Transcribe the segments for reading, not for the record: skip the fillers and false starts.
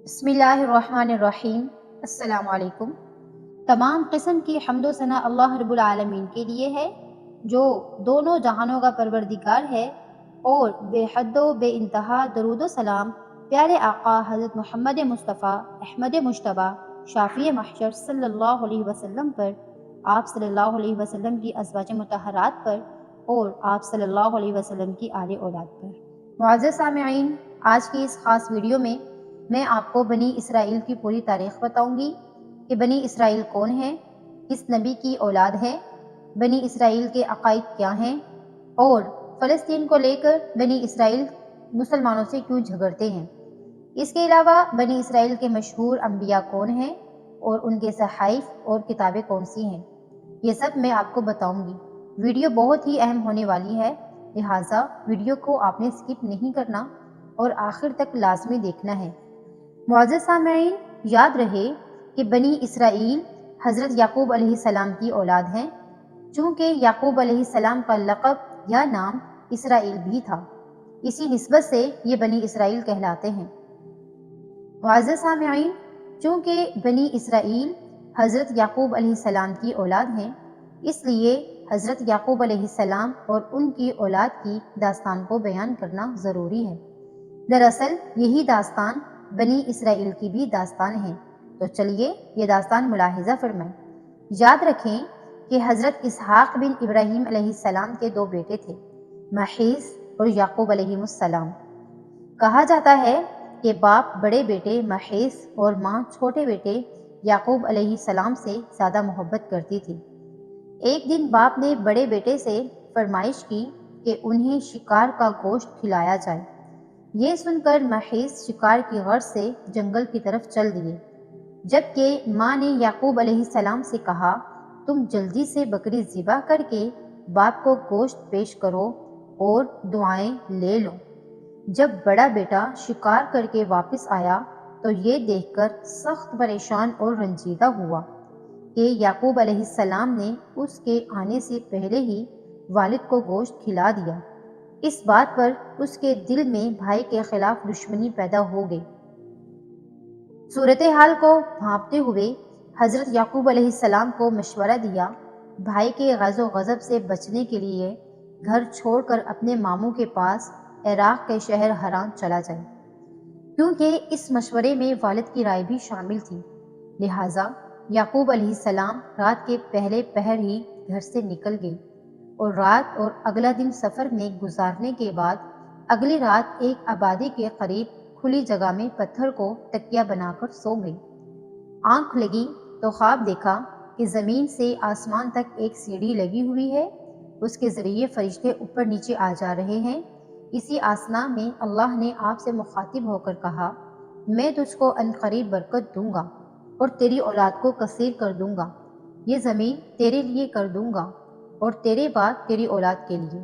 بسم اللہ الرحمن الرحیم۔ السلام علیکم۔ تمام قسم کی حمد و ثنا اللہ رب العالمین کے لیے ہے جو دونوں جہانوں کا پروردگار ہے، اور بے حد و بے انتہا درود و سلام پیارے آقا حضرت محمد مصطفیٰ احمد مجتبی شافی محشر صلی اللہ علیہ وسلم پر، آپ صلی اللہ علیہ وسلم کی ازواج مطہرات پر، اور آپ صلی اللہ علیہ وسلم کی آل اولاد پر۔ معزز سامعین، آج کی اس خاص ویڈیو میں آپ کو بنی اسرائیل کی پوری تاریخ بتاؤں گی کہ بنی اسرائیل کون ہیں، کس نبی کی اولاد ہے، بنی اسرائیل کے عقائد کیا ہیں، اور فلسطین کو لے کر بنی اسرائیل مسلمانوں سے کیوں جھگڑتے ہیں۔ اس کے علاوہ بنی اسرائیل کے مشہور انبیاء کون ہیں اور ان کے صحائف اور کتابیں کون سی ہیں، یہ سب میں آپ کو بتاؤں گی۔ ویڈیو بہت ہی اہم ہونے والی ہے، لہٰذا ویڈیو کو آپ نے سکپ نہیں کرنا اور آخر تک لازمی دیکھنا ہے۔ معزز سامعین، یاد رہے کہ بنی اسرائیل حضرت یعقوب علیہ السلام کی اولاد ہیں، چونکہ یعقوب علیہ السلام کا لقب یا نام اسرائیل بھی تھا، اسی نسبت سے یہ بنی اسرائیل کہلاتے ہیں۔ معزز سامعین، چونکہ بنی اسرائیل حضرت یعقوب علیہ السلام کی اولاد ہیں، اس لیے حضرت یعقوب علیہ السلام اور ان کی اولاد کی داستان کو بیان کرنا ضروری ہے۔ دراصل یہی داستان بنی اسرائیل کی بھی داستان ہے، تو چلیے یہ داستان ملاحظہ فرمائیں۔ یاد رکھیں کہ حضرت اسحاق بن ابراہیم علیہ السلام کے دو بیٹے تھے، محیص اور یعقوب علیہ السلام۔ کہا جاتا ہے کہ باپ بڑے بیٹے محیص اور ماں چھوٹے بیٹے یعقوب علیہ السلام سے زیادہ محبت کرتی تھی۔ ایک دن باپ نے بڑے بیٹے سے فرمائش کی کہ انہیں شکار کا گوشت کھلایا جائے۔ یہ سن کر محیص شکار کی غرض سے جنگل کی طرف چل دیے، جبکہ ماں نے یعقوب علیہ السلام سے کہا، تم جلدی سے بکری ذبح کر کے باپ کو گوشت پیش کرو اور دعائیں لے لو۔ جب بڑا بیٹا شکار کر کے واپس آیا تو یہ دیکھ کر سخت پریشان اور رنجیدہ ہوا کہ یعقوب علیہ السلام نے اس کے آنے سے پہلے ہی والد کو گوشت کھلا دیا۔ اس بات پر اس کے دل میں بھائی کے خلاف دشمنی پیدا ہو گئی۔ صورتحال کو بھانپتے ہوئے حضرت یعقوب علیہ السلام کو مشورہ دیا، بھائی کے غضب و غضب سے بچنے کے لیے گھر چھوڑ کر اپنے ماموں کے پاس عراق کے شہر حران چلا جائے، کیونکہ اس مشورے میں والد کی رائے بھی شامل تھی۔ لہٰذا یعقوب علیہ السلام رات کے پہلے پہر ہی گھر سے نکل گئے، اور رات اور اگلا دن سفر میں گزارنے کے بعد اگلی رات ایک آبادی کے قریب کھلی جگہ میں پتھر کو تکیہ بنا کر سو گئی۔ آنکھ لگی تو خواب دیکھا کہ زمین سے آسمان تک ایک سیڑھی لگی ہوئی ہے، اس کے ذریعے فرشتے اوپر نیچے آ جا رہے ہیں۔ اسی آسنا میں اللہ نے آپ سے مخاطب ہو کر کہا، میں تجھ کو عنقریب برکت دوں گا اور تیری اولاد کو کثیر کر دوں گا، یہ زمین تیرے لیے کر دوں گا اور تیرے بعد تیری اولاد کے لیے۔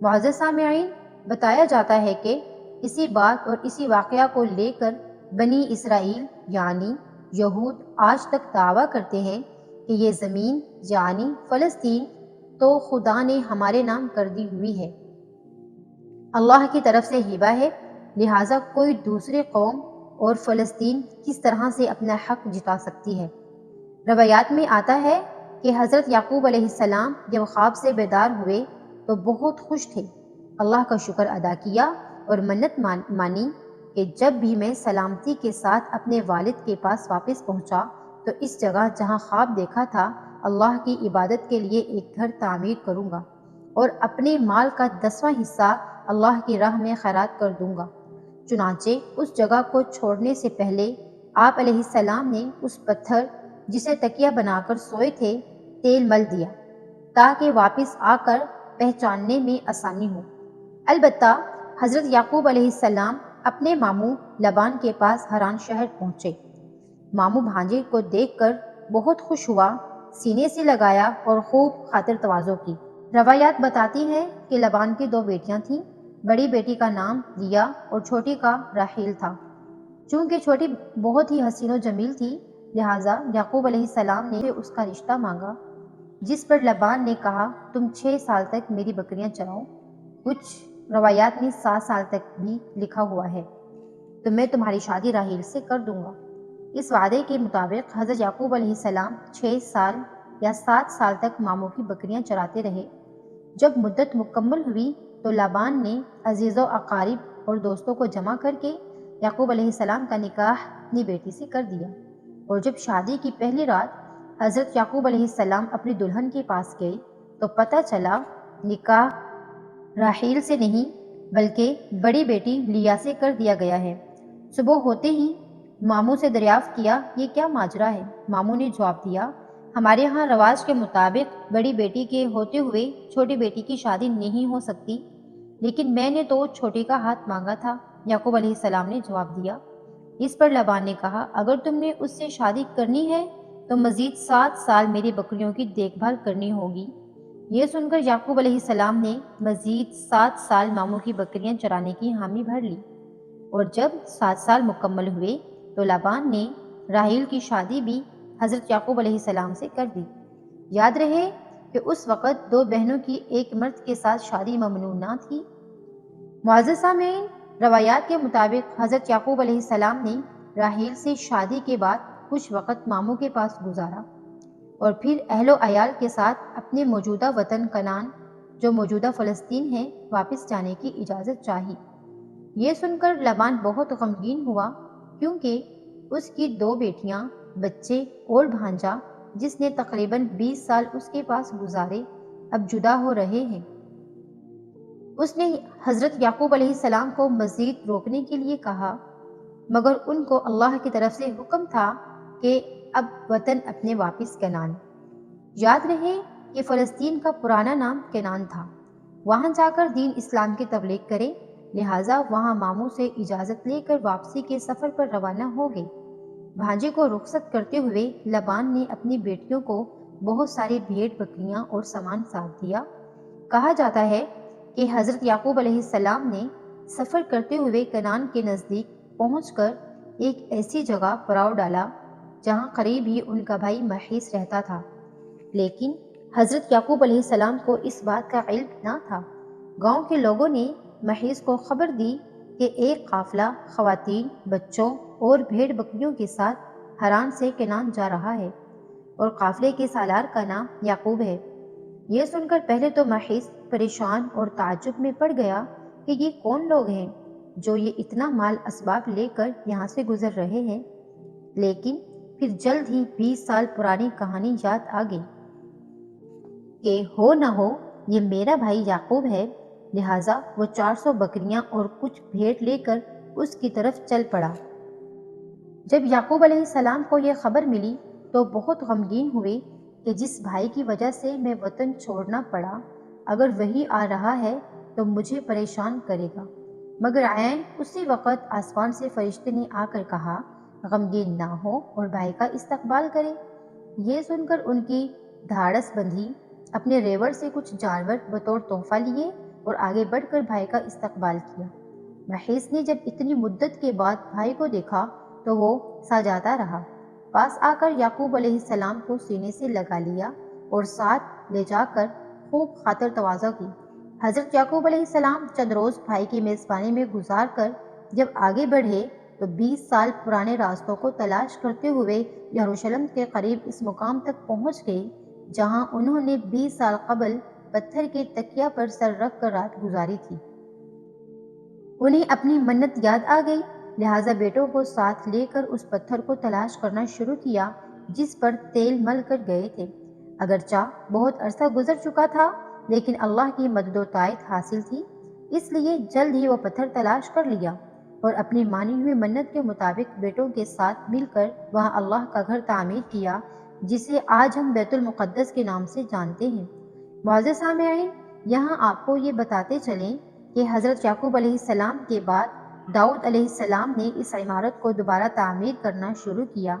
معزز سامعین، بتایا جاتا ہے کہ اسی بات اور اسی واقعہ کو لے کر بنی اسرائیل یعنی یہود آج تک دعویٰ کرتے ہیں کہ یہ زمین یعنی فلسطین تو خدا نے ہمارے نام کر دی ہوئی ہے، اللہ کی طرف سے ہبہ ہے، لہٰذا کوئی دوسری قوم اور فلسطین کس طرح سے اپنا حق جتا سکتی ہے۔ روایات میں آتا ہے کہ حضرت یعقوب علیہ السلام جب خواب سے بیدار ہوئے تو بہت خوش تھے، اللہ کا شکر ادا کیا اور منت مانی کہ جب بھی میں سلامتی کے ساتھ اپنے والد کے پاس واپس پہنچا تو اس جگہ جہاں خواب دیکھا تھا اللہ کی عبادت کے لیے ایک گھر تعمیر کروں گا اور اپنے مال کا 10واں حصہ اللہ کی راہ میں خیرات کر دوں گا۔ چنانچہ اس جگہ کو چھوڑنے سے پہلے آپ علیہ السلام نے اس پتھر جسے تکیہ بنا کر سوئے تھے تیل مل دیا تاکہ واپس آ کر پہچاننے میں آسانی ہو۔ البتہ حضرت یعقوب علیہ السلام اپنے ماموں لبان کے پاس حران شہر پہنچے۔ ماموں بھانجے کو دیکھ کر بہت خوش ہوا، سینے سے لگایا اور خوب خاطر تواضع کی۔ روایات بتاتی ہیں کہ لبان کی 2 بیٹیاں تھیں، بڑی بیٹی کا نام لیا اور چھوٹی کا راحیل تھا۔ چونکہ چھوٹی بہت ہی حسین و جمیل تھی، لہٰذا یعقوب علیہ السلام نے اس کا رشتہ مانگا، جس پر لبان نے کہا تم 6 سال تک میری بکریاں چراؤ۔ کچھ روایات میں 7 سال تک بھی لکھا ہوا ہے۔ تو میں تمہاری شادی راحیل سے کر دوں گا۔ اس وعدے کے مطابق حضرت یعقوب علیہ السلام 6 سال یا 7 سال تک ماموں کی بکریاں چراتے رہے۔ جب مدت مکمل ہوئی تو لابان نے عزیز و اقارب اور دوستوں کو جمع کر کے یعقوب علیہ السلام کا نکاح اپنی بیٹی سے کر دیا، اور جب شادی کی پہلی رات حضرت یعقوب علیہ السلام اپنی دلہن کے پاس گئے تو پتہ چلا نکاح راحیل سے نہیں بلکہ بڑی بیٹی لیا سے کر دیا گیا ہے۔ صبح ہوتے ہی ماموں سے دریافت کیا، یہ کیا ماجرا ہے؟ ماموں نے جواب دیا، ہمارے ہاں رواج کے مطابق بڑی بیٹی کے ہوتے ہوئے چھوٹی بیٹی کی شادی نہیں ہو سکتی، لیکن میں نے تو چھوٹی کا ہاتھ مانگا تھا، یعقوب علیہ السلام نے جواب دیا۔ اس پر لابان نے کہا، اگر تم نے اس سے شادی کرنی ہے تو مزید 7 سال میری بکریوں کی دیکھ بھال کرنی ہوگی۔ یہ سن کر یعقوب علیہ السلام نے مزید 7 سال ماموں کی بکریاں چرانے کی حامی بھر لی، اور جب 7 سال مکمل ہوئے تو لابان نے راحیل کی شادی بھی حضرت یعقوب علیہ السلام سے کر دی۔ یاد رہے کہ اس وقت 2 بہنوں کی ایک مرد کے ساتھ شادی ممنوع نہ تھی۔ معزز سامعین، روایات کے مطابق حضرت یعقوب علیہ السلام نے راحیل سے شادی کے بعد کچھ وقت ماموں کے پاس گزارا اور پھر اہل و عیال کے ساتھ اپنے موجودہ وطن کنعان، جو موجودہ فلسطین ہے، واپس جانے کی اجازت چاہی۔ یہ سن کر لابان بہت غمگین ہوا، کیونکہ اس کی 2 بیٹیاں، بچے اور بھانجا جس نے تقریباً 20 سال اس کے پاس گزارے، اب جدا ہو رہے ہیں۔ اس نے حضرت یعقوب علیہ السلام کو مزید روکنے کے لیے کہا، مگر ان کو اللہ کی طرف سے حکم تھا کہ اب وطن اپنے واپس کنعان۔ یاد رہے کہ فلسطین کا پرانا نام کنعان تھا، وہاں جا کر دین اسلام کی تبلیغ کرے، لہٰذا وہاں ماموں سے اجازت لے کر واپسی کے سفر پر روانہ ہو گئے۔ بھانجے کو رخصت کرتے ہوئے لابان نے اپنی بیٹیوں کو بہت ساری بھیڑ بکریاں اور سامان ساتھ دیا۔ کہا جاتا ہے کہ حضرت یعقوب علیہ السلام نے سفر کرتے ہوئے کنعان کے نزدیک پہنچ کر ایک ایسی جگہ پڑاؤ ڈالا جہاں قریب ہی ان کا بھائی محیص رہتا تھا، لیکن حضرت یعقوب علیہ السلام کو اس بات کا علم نہ تھا۔ گاؤں کے لوگوں نے محیص کو خبر دی کہ ایک قافلہ خواتین، بچوں اور بھیڑ بکریوں کے ساتھ حران سے کنعان جا رہا ہے، اور قافلے کے سالار کا نام یعقوب ہے۔ یہ سن کر پہلے تو محیص پریشان اور تعجب میں پڑ گیا کہ یہ کون لوگ ہیں جو یہ اتنا مال اسباب لے کر یہاں سے گزر رہے ہیں، لیکن پھر جلد ہی 20 سال پرانی کہانی یاد آ گئی کہ ہو نہ ہو یہ میرا بھائی یعقوب ہے، لہٰذا وہ 400 بکریاں اور کچھ بھیڑ لے کر اس کی طرف چل پڑا۔ جب یعقوب علیہ السلام کو یہ خبر ملی تو بہت غمگین ہوئے کہ جس بھائی کی وجہ سے میں وطن چھوڑنا پڑا، اگر وہی آ رہا ہے تو مجھے پریشان کرے گا۔ مگر عین اسی وقت آسمان سے فرشتے نے آ کر کہا، غمگین نہ ہو اور بھائی کا استقبال کرے۔ یہ سن کر ان کی دھاڑس بندھی، اپنے ریوڑ سے کچھ جانور بطور تحفہ لیے اور آگے بڑھ کر بھائی کا استقبال کیا۔ محیص نے جب اتنی مدت کے بعد بھائی کو دیکھا تو وہ ساجاتا رہا، پاس آ کر یعقوب علیہ السلام کو سینے سے لگا لیا اور ساتھ لے جا کر خوب خاطر تواضع کی۔ حضرت یعقوب علیہ السلام چند روز بھائی کی میزبانی میں گزار کر جب آگے بڑھے تو 20 سال پرانے راستوں کو تلاش کرتے ہوئے یروشلم کے قریب اس مقام تک پہنچ گئے جہاں انہوں نے 20 سال قبل پتھر کے تکیہ پر سر رکھ کر رات گزاری تھی۔ انہیں اپنی منت یاد آ گئی، لہٰذا بیٹوں کو ساتھ لے کر اس پتھر کو تلاش کرنا شروع کیا جس پر تیل مل کر گئے تھے۔ اگرچہ بہت عرصہ گزر چکا تھا لیکن اللہ کی مدد و تائید حاصل تھی، اس لیے جلد ہی وہ پتھر تلاش کر لیا اور اپنی مانی ہوئی منت کے مطابق بیٹوں کے ساتھ مل کر وہاں اللہ کا گھر تعمیر کیا جسے آج ہم بیت المقدس کے نام سے جانتے ہیں۔ معزز سامعین، یہاں آپ کو یہ بتاتے چلیں کہ حضرت یعقوب علیہ السلام کے بعد داؤد علیہ السلام نے اس عمارت کو دوبارہ تعمیر کرنا شروع کیا،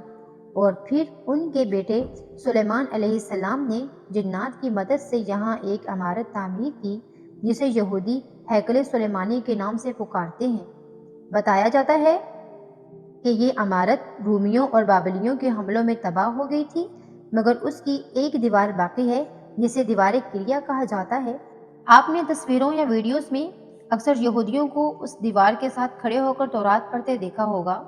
اور پھر ان کے بیٹے سلیمان علیہ السلام نے جنات کی مدد سے یہاں ایک عمارت تعمیر کی جسے یہودی ہیکل سلیمانی کے نام سے پکارتے ہیں۔ بتایا جاتا ہے کہ یہ عمارت رومیوں اور بابلیوں کے حملوں میں تباہ ہو گئی تھی، مگر اس کی ایک دیوار باقی ہے جسے دیوار کلیہ کہا جاتا ہے۔ آپ نے تصویروں یا ویڈیوز میں اکثر یہودیوں کو اس دیوار کے ساتھ کھڑے ہو کر تورات پڑھتے دیکھا ہوگا۔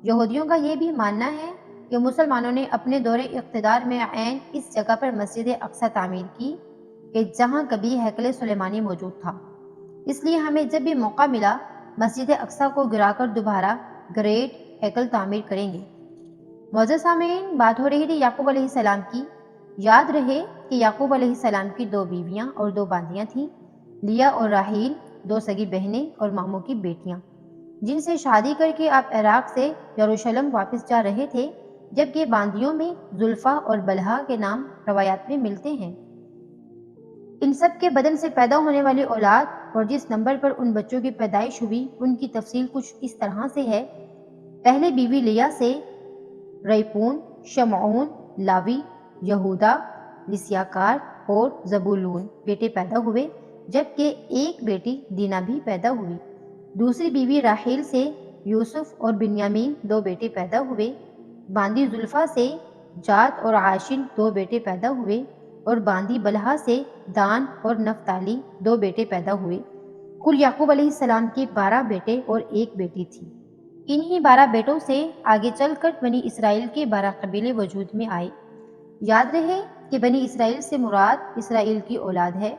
یہودیوں کا یہ بھی ماننا ہے کہ مسلمانوں نے اپنے دور اقتدار میں عین اس جگہ پر مسجد اقصی تعمیر کی کہ جہاں کبھی ہیکل سلیمانی موجود تھا۔ اس لیے ہمیں جب بھی موقع ملا مسجد اقصی کو گرا کر دوبارہ گریٹ ہیکل تعمیر کریں گے۔ معزز سامعین، بات ہو رہی تھی یعقوب علیہ السلام کی۔ یاد رہے کہ یعقوب علیہ السلام کی 2 بیویاں اور 2 باندیاں تھیں، لیا اور راحیل، 2 سگی بہنیں اور ماموں کی بیٹیاں، جن سے شادی کر کے آپ عراق سے یروشلم واپس جا رہے تھے، جبکہ باندیوں میں زلفا اور بلہا کے نام روایات میں ملتے ہیں۔ ان سب کے بدن سے پیدا ہونے والی اولاد اور جس نمبر پر ان بچوں کی پیدائش ہوئی ان کی تفصیل کچھ اس طرح سے ہے۔ پہلے بیوی لیا سے ریپون، شمعون، لاوی، یہودا، لسیاکار اور زبولون بیٹے پیدا ہوئے، جبکہ ایک بیٹی دینا بھی پیدا ہوئی۔ دوسری بیوی راحیل سے یوسف اور بنیامین 2 بیٹے پیدا ہوئے۔ باندی زلفا سے جاد اور عاشن 2 بیٹے پیدا ہوئے، اور باندی بلہا سے دان اور نفتالی 2 بیٹے پیدا ہوئے۔ کل یعقوب علیہ السلام کے 12 بیٹے اور 1 بیٹی تھی۔ انہی 12 بیٹوں سے آگے چل کر بنی اسرائیل کے 12 قبیلے وجود میں آئے۔ یاد رہے کہ بنی اسرائیل سے مراد اسرائیل کی اولاد ہے،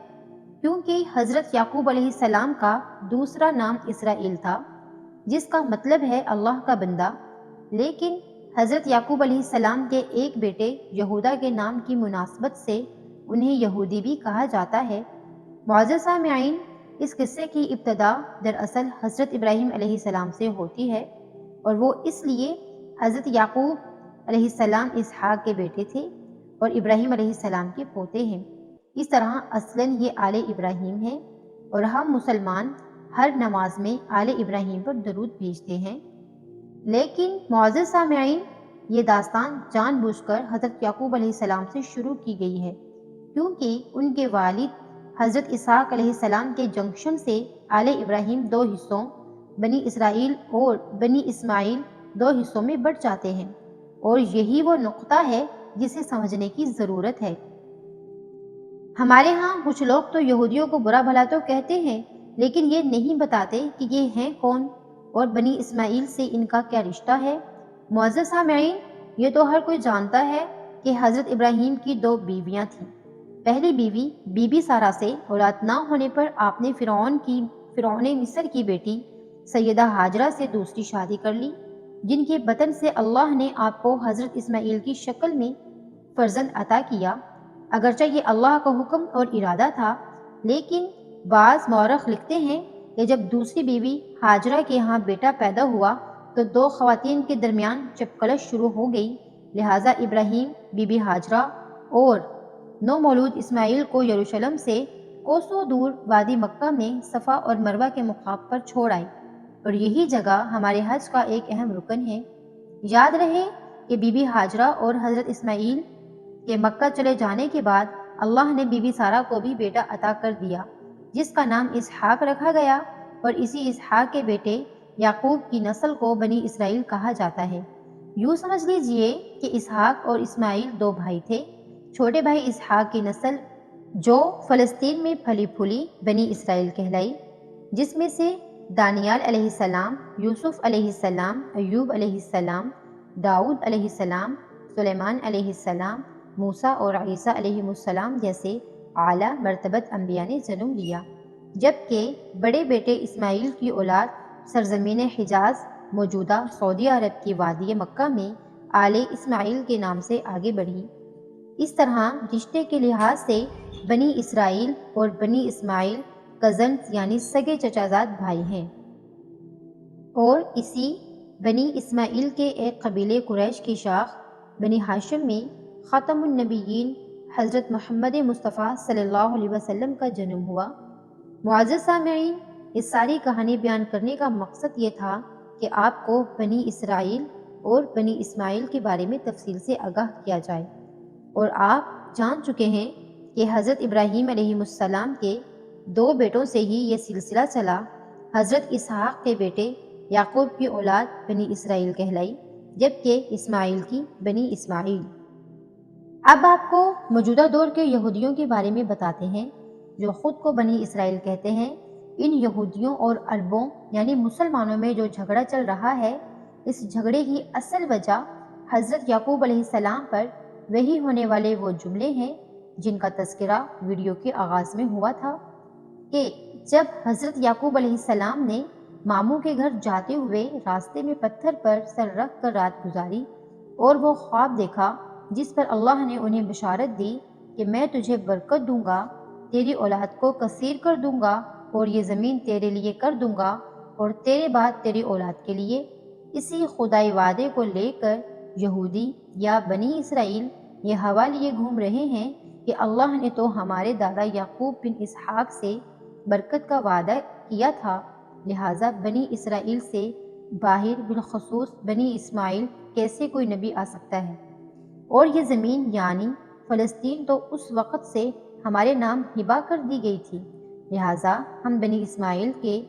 کیونکہ حضرت یعقوب علیہ السلام کا دوسرا نام اسرائیل تھا، جس کا مطلب ہے اللہ کا بندہ، لیکن حضرت یعقوب علیہ السلام کے ایک بیٹے یہودا کے نام کی مناسبت سے انہیں یہودی بھی کہا جاتا ہے۔ معزز سامعین، اس قصے کی ابتدا دراصل حضرت ابراہیم علیہ السلام سے ہوتی ہے، اور وہ اس لیے حضرت یعقوب علیہ السلام اسحاق کے بیٹے تھے اور ابراہیم علیہ السلام کے پوتے ہیں۔ اس طرح اصلاً یہ آل ابراہیم ہے، اور ہم مسلمان ہر نماز میں آل ابراہیم پر درود بھیجتے ہیں۔ لیکن معزز سامعین، یہ داستان جان بوجھ کر حضرت یعقوب علیہ السلام سے شروع کی گئی ہے، کیونکہ ان کے والد حضرت اسحاق علیہ السلام کے جنکشن سے آل ابراہیم 2 حصوں بنی اسرائیل اور بنی اسماعیل 2 حصوں میں بٹ جاتے ہیں، اور یہی وہ نقطہ ہے جسے سمجھنے کی ضرورت ہے۔ ہمارے ہاں کچھ لوگ تو یہودیوں کو برا بھلا تو کہتے ہیں، لیکن یہ نہیں بتاتے کہ یہ ہیں کون اور بنی اسماعیل سے ان کا کیا رشتہ ہے۔ معزز سامعین، یہ تو ہر کوئی جانتا ہے کہ حضرت ابراہیم کی 2 بیویاں تھیں۔ پہلی بیوی بی بی سارا سے اولاد نہ ہونے پر آپ نے فرعون مصر کی بیٹی سیدہ ہاجرہ سے دوسری شادی کر لی، جن کے بطن سے اللہ نے آپ کو حضرت اسماعیل کی شکل میں فرزند عطا کیا۔ اگرچہ یہ اللہ کا حکم اور ارادہ تھا، لیکن بعض مورخ لکھتے ہیں کہ جب دوسری بیوی ہاجرہ کے ہاں بیٹا پیدا ہوا تو 2 خواتین کے درمیان چپکلش شروع ہو گئی، لہٰذا ابراہیم، بی بی ہاجرہ اور نو مولود اسماعیل کو یروشلم سے کوسوں دور وادی مکہ میں صفا اور مروہ کے مقام پر چھوڑ آئی، اور یہی جگہ ہمارے حج کا ایک اہم رکن ہے۔ یاد رہے کہ بی بی ہاجرہ اور حضرت اسماعیل کے مکہ چلے جانے کے بعد اللہ نے بی بی سارہ کو بھی بیٹا عطا کر دیا، جس کا نام اسحاق رکھا گیا، اور اسی اسحاق کے بیٹے یعقوب کی نسل کو بنی اسرائیل کہا جاتا ہے۔ یوں سمجھ لیجئے کہ اسحاق اور اسماعیل 2 بھائی تھے۔ چھوٹے بھائی اسحاق کی نسل جو فلسطین میں پھلی پھولی بنی اسرائیل کہلائی، جس میں سے دانیال علیہ السلام، یوسف علیہ السلام، ایوب علیہ السلام، داؤد علیہ السلام، سلیمان علیہ السلام، موسیٰ اور عیسیٰ علیہ السلام جیسے اعلیٰ مرتبت انبیاء نے جنم لیا، جبکہ بڑے بیٹے اسماعیل کی اولاد سرزمین حجاز موجودہ سعودی عرب کی وادی مکہ میں آل اسماعیل کے نام سے آگے بڑھی۔ اس طرح رشتے کے لحاظ سے بنی اسرائیل اور بنی اسماعیل کزنز یعنی سگے چچازاد بھائی ہیں، اور اسی بنی اسماعیل کے ایک قبیلے قریش کی شاخ بنی ہاشم میں خاتم النبیین حضرت محمد مصطفیٰ صلی اللہ علیہ وسلم کا جنم ہوا۔ معزز سامعین، اس ساری کہانی بیان کرنے کا مقصد یہ تھا کہ آپ کو بنی اسرائیل اور بنی اسماعیل کے بارے میں تفصیل سے آگاہ کیا جائے، اور آپ جان چکے ہیں کہ حضرت ابراہیم علیہ السلام کے 2 بیٹوں سے ہی یہ سلسلہ چلا۔ حضرت اسحاق کے بیٹے یعقوب کی اولاد بنی اسرائیل کہلائی، جبکہ اسماعیل کی بنی اسماعیل۔ اب آپ کو موجودہ دور کے یہودیوں کے بارے میں بتاتے ہیں، جو خود کو بنی اسرائیل کہتے ہیں۔ ان یہودیوں اور عربوں یعنی مسلمانوں میں جو جھگڑا چل رہا ہے، اس جھگڑے کی اصل وجہ حضرت یعقوب علیہ السلام پر وحی ہونے والے وہ جملے ہیں جن کا تذکرہ ویڈیو کے آغاز میں ہوا تھا کہ جب حضرت یعقوب علیہ السلام نے ماموں کے گھر جاتے ہوئے راستے میں پتھر پر سر رکھ کر رات گزاری اور وہ خواب دیکھا جس پر اللہ نے انہیں بشارت دی کہ میں تجھے برکت دوں گا، تیری اولاد کو کثیر کر دوں گا اور یہ زمین تیرے لیے کر دوں گا اور تیرے بعد تیری اولاد کے لیے، اسی خدائی وعدے کو لے کر یہودی یا بنی اسرائیل یہ ہوا لیے گھوم رہے ہیں کہ اللہ نے تو ہمارے دادا یعقوب بن اسحاق سے برکت کا وعدہ کیا تھا، لہٰذا بنی اسرائیل سے باہر بالخصوص بنی اسماعیل کیسے کوئی نبی آ سکتا ہے، اور یہ زمین یعنی فلسطین تو اس وقت سے ہمارے نام ہبا کر دی گئی تھی، لہٰذا ہم بنی اسماعیل کے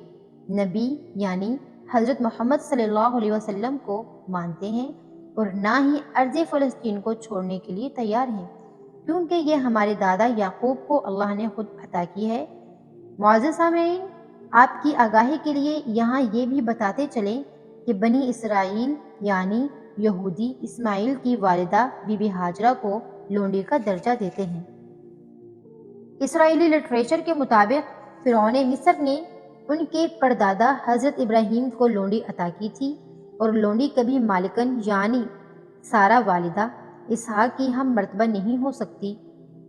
نبی یعنی حضرت محمد صلی اللہ علیہ وسلم کو مانتے ہیں اور نہ ہی ارض فلسطین کو چھوڑنے کے لیے تیار ہیں، کیونکہ یہ ہمارے دادا یعقوب کو اللہ نے خود عطا کی ہے۔ معزز سامعین، آپ کی آگاہی کے لیے یہاں یہ بھی بتاتے چلیں کہ بنی اسرائیل یعنی یہودی اسماعیل کی والدہ بی بی ہاجرہ کو لونڈی کا درجہ دیتے ہیں۔ اسرائیلی لٹریچر کے مطابق فرعون مصر نے ان کے پردادا حضرت ابراہیم کو لونڈی عطا کی تھی، اور لونڈی کبھی مالکن یعنی سارا والدہ اسحاق کی ہم مرتبہ نہیں ہو سکتی۔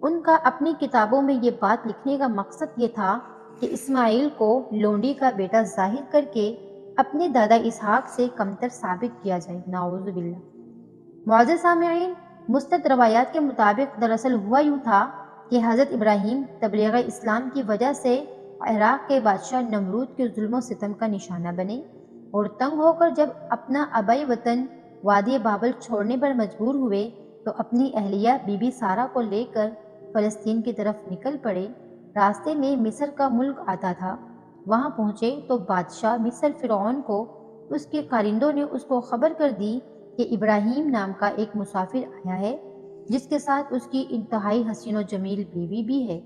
ان کا اپنی کتابوں میں یہ بات لکھنے کا مقصد یہ تھا کہ اسماعیل کو لونڈی کا بیٹا ظاہر کر کے اپنے دادا اسحاق سے کمتر ثابت کیا جائے، نعوذ باللہ۔ معزز سامعین، مستند روایات کے مطابق دراصل ہوا یوں تھا کہ حضرت ابراہیم تبلیغ اسلام کی وجہ سے عراق کے بادشاہ نمرود کے ظلم و ستم کا نشانہ بنے، اور تنگ ہو کر جب اپنا آبائی وطن وادی بابل چھوڑنے پر مجبور ہوئے تو اپنی اہلیہ بی بی سارہ کو لے کر فلسطین کی طرف نکل پڑے۔ راستے میں مصر کا ملک آتا تھا، وہاں پہنچے تو بادشاہ مصر فرعون کو اس کے کارندوں نے اس کو خبر کر دی کہ ابراہیم نام کا ایک مسافر آیا ہے جس کے ساتھ اس کی انتہائی حسین و جمیل بیوی بھی ہے۔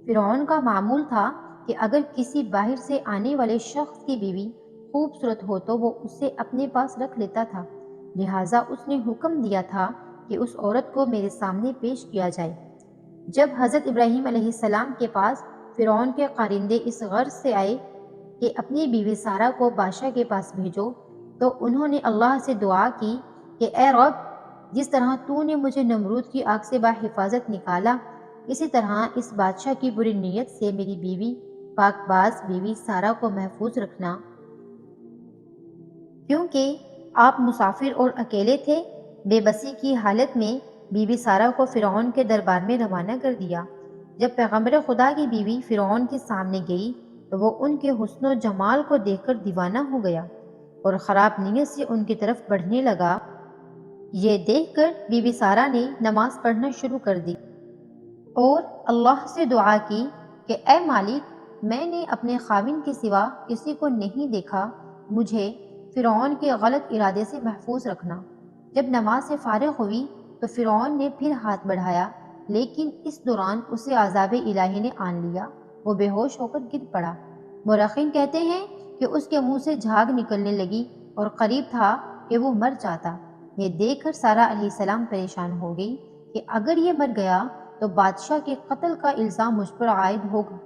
فرعون کا معمول تھا کہ اگر کسی باہر سے آنے والے شخص کی بیوی خوبصورت ہو تو وہ اسے اپنے پاس رکھ لیتا تھا، لہٰذا اس نے حکم دیا تھا کہ اس عورت کو میرے سامنے پیش کیا جائے۔ جب حضرت ابراہیم علیہ السلام کے پاس فرعون کے کارندے اس غرض سے آئے کہ اپنی بیوی سارہ کو بادشاہ کے پاس بھیجو، تو انہوں نے اللہ سے دعا کی کہ اے رب، جس طرح تو نے مجھے نمرود کی آگ سے بحفاظت نکالا، اسی طرح اس بادشاہ کی بری نیت سے میری بیوی پاک باز بیوی سارہ کو محفوظ رکھنا، کیونکہ آپ مسافر اور اکیلے تھے۔ بے بسی کی حالت میں بی بی سارہ کو فرعون کے دربار میں روانہ کر دیا۔ جب پیغمبر خدا کی بیوی فرعون کے سامنے گئی تو وہ ان کے حسن و جمال کو دیکھ کر دیوانہ ہو گیا اور خراب نیت سے ان کی طرف بڑھنے لگا۔ یہ دیکھ کر بی بی سارہ نے نماز پڑھنا شروع کر دی اور اللہ سے دعا کی کہ اے مالک، میں نے اپنے خاوند کے سوا کسی کو نہیں دیکھا، مجھے فرعون کے غلط ارادے سے محفوظ رکھنا۔ جب نماز سے فارغ ہوئی تو فرعون نے پھر ہاتھ بڑھایا، لیکن اس دوران اسے عذاب الہی نے آن لیا، وہ بے ہوش ہو کر گر پڑا۔ مورخین کہتے ہیں کہ اس کے منہ سے جھاگ نکلنے لگی اور قریب تھا کہ وہ مر جاتا۔ یہ دیکھ کر سارہ علیہ السلام پریشان ہو گئی کہ اگر یہ مر گیا تو بادشاہ کے قتل کا الزام مجھ پر عائد ہوگا۔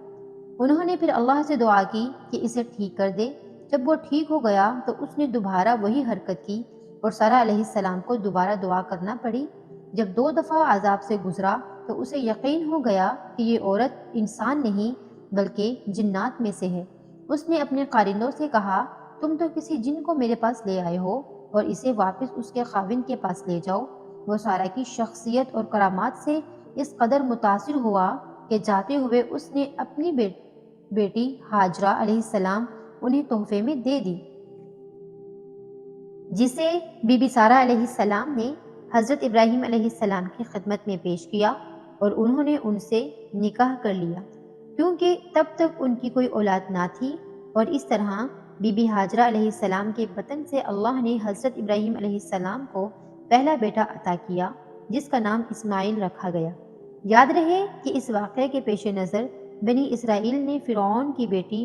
انہوں نے پھر اللہ سے دعا کی کہ اسے ٹھیک کر دے۔ جب وہ ٹھیک ہو گیا تو اس نے دوبارہ وہی حرکت کی اور سارہ علیہ السلام کو دوبارہ دعا کرنا پڑی۔ جب 2 دفعہ عذاب سے گزرا تو اسے یقین ہو گیا کہ یہ عورت انسان نہیں بلکہ جنات میں سے ہے۔ اس نے اپنے قارندوں سے کہا، تم تو کسی جن کو میرے پاس لے آئے ہو اور اسے واپس اس کے خاوند کے پاس لے جاؤ۔ وہ سارہ کی شخصیت اور کرامات سے اس قدر متاثر ہوا کہ جاتے ہوئے اس نے اپنی بیٹی ہاجرہ علیہ السلام انہیں تحفے میں دے دی، جسے بی بی سارہ علیہ السلام نے حضرت ابراہیم علیہ السلام کی خدمت میں پیش کیا اور انہوں نے ان سے نکاح کر لیا، کیونکہ تب تک ان کی کوئی اولاد نہ تھی، اور اس طرح بی بی ہاجرہ علیہ السلام کے بطن سے اللہ نے حضرت ابراہیم علیہ السلام کو پہلا بیٹا عطا کیا جس کا نام اسماعیل رکھا گیا۔ یاد رہے کہ اس واقعے کے پیش نظر بنی اسرائیل نے فرعون کی بیٹی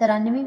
93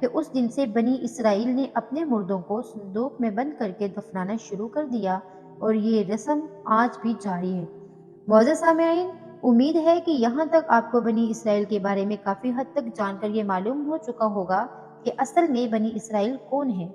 کہ اس دن سے بنی اسرائیل نے اپنے مردوں کو صندوق میں بند کر کے دفنانا شروع کر دیا اور یہ رسم آج بھی جاری ہے۔ معزز سامعین، امید ہے کہ یہاں تک آپ کو بنی اسرائیل کے بارے میں کافی حد تک جان کر یہ معلوم ہو چکا ہوگا کہ اصل میں بنی اسرائیل کون ہے۔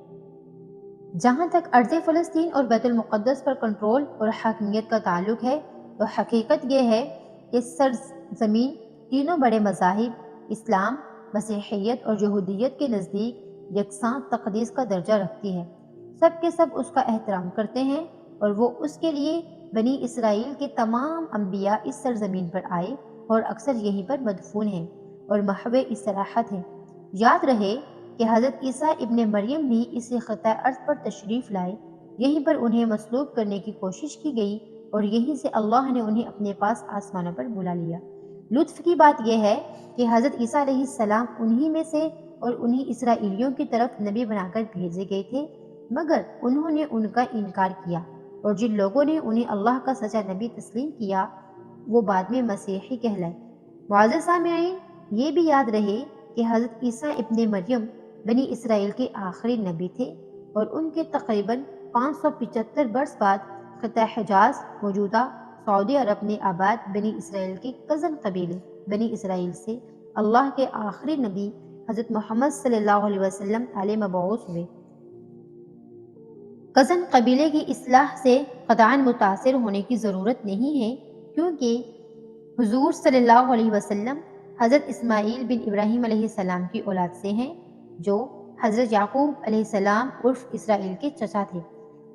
جہاں تک ارض فلسطین اور بیت المقدس پر کنٹرول اور حاکمیت کا تعلق ہے تو حقیقت یہ ہے کہ سرزمین تینوں بڑے مذاہب اسلام، مسیحیت اور یہودیت کے نزدیک یکساں تقدیس کا درجہ رکھتی ہے۔ سب کے سب اس کا احترام کرتے ہیں اور وہ اس کے لیے بنی اسرائیل کے تمام انبیاء اس سرزمین پر آئے اور اکثر یہیں پر مدفون ہیں اور محو استراحت ہیں۔ یاد رہے کہ حضرت عیسیٰ ابن مریم بھی اسی خطۂ ارض پر تشریف لائے، یہیں پر انہیں مصلوب کرنے کی کوشش کی گئی اور یہیں سے اللہ نے انہیں اپنے پاس آسمانوں پر بلا لیا۔ لطف کی بات یہ ہے کہ حضرت عیسیٰ علیہ السلام انہی میں سے اور انہی اسرائیلیوں کی طرف نبی بنا کر بھیجے گئے تھے، مگر انہوں نے ان کا انکار کیا اور جن لوگوں نے انہیں اللہ کا سچا نبی تسلیم کیا وہ بعد میں مسیحی کہلائے۔ معزز سامعین، یہ بھی یاد رہے کہ حضرت عیسیٰ ابن مریم بنی اسرائیل کے آخری نبی تھے اور ان کے تقریباً 575 برس بعد خطہ حجاز موجودہ سعودی عرب میں آباد بنی اسرائیل کے کزن قبیلے بنی اسرائیل سے اللہ کے آخری نبی حضرت محمد صلی اللہ علیہ وسلم علیہ مبعوث ہوئے۔ کزن قبیلے کی اصلاح سے قطعاً متاثر ہونے کی ضرورت نہیں ہے، کیونکہ حضور صلی اللہ علیہ وسلم حضرت اسماعیل بن ابراہیم علیہ السلام کی اولاد سے ہیں، جو حضرت یعقوب علیہ السلام عرف اسرائیل کے چچا تھے۔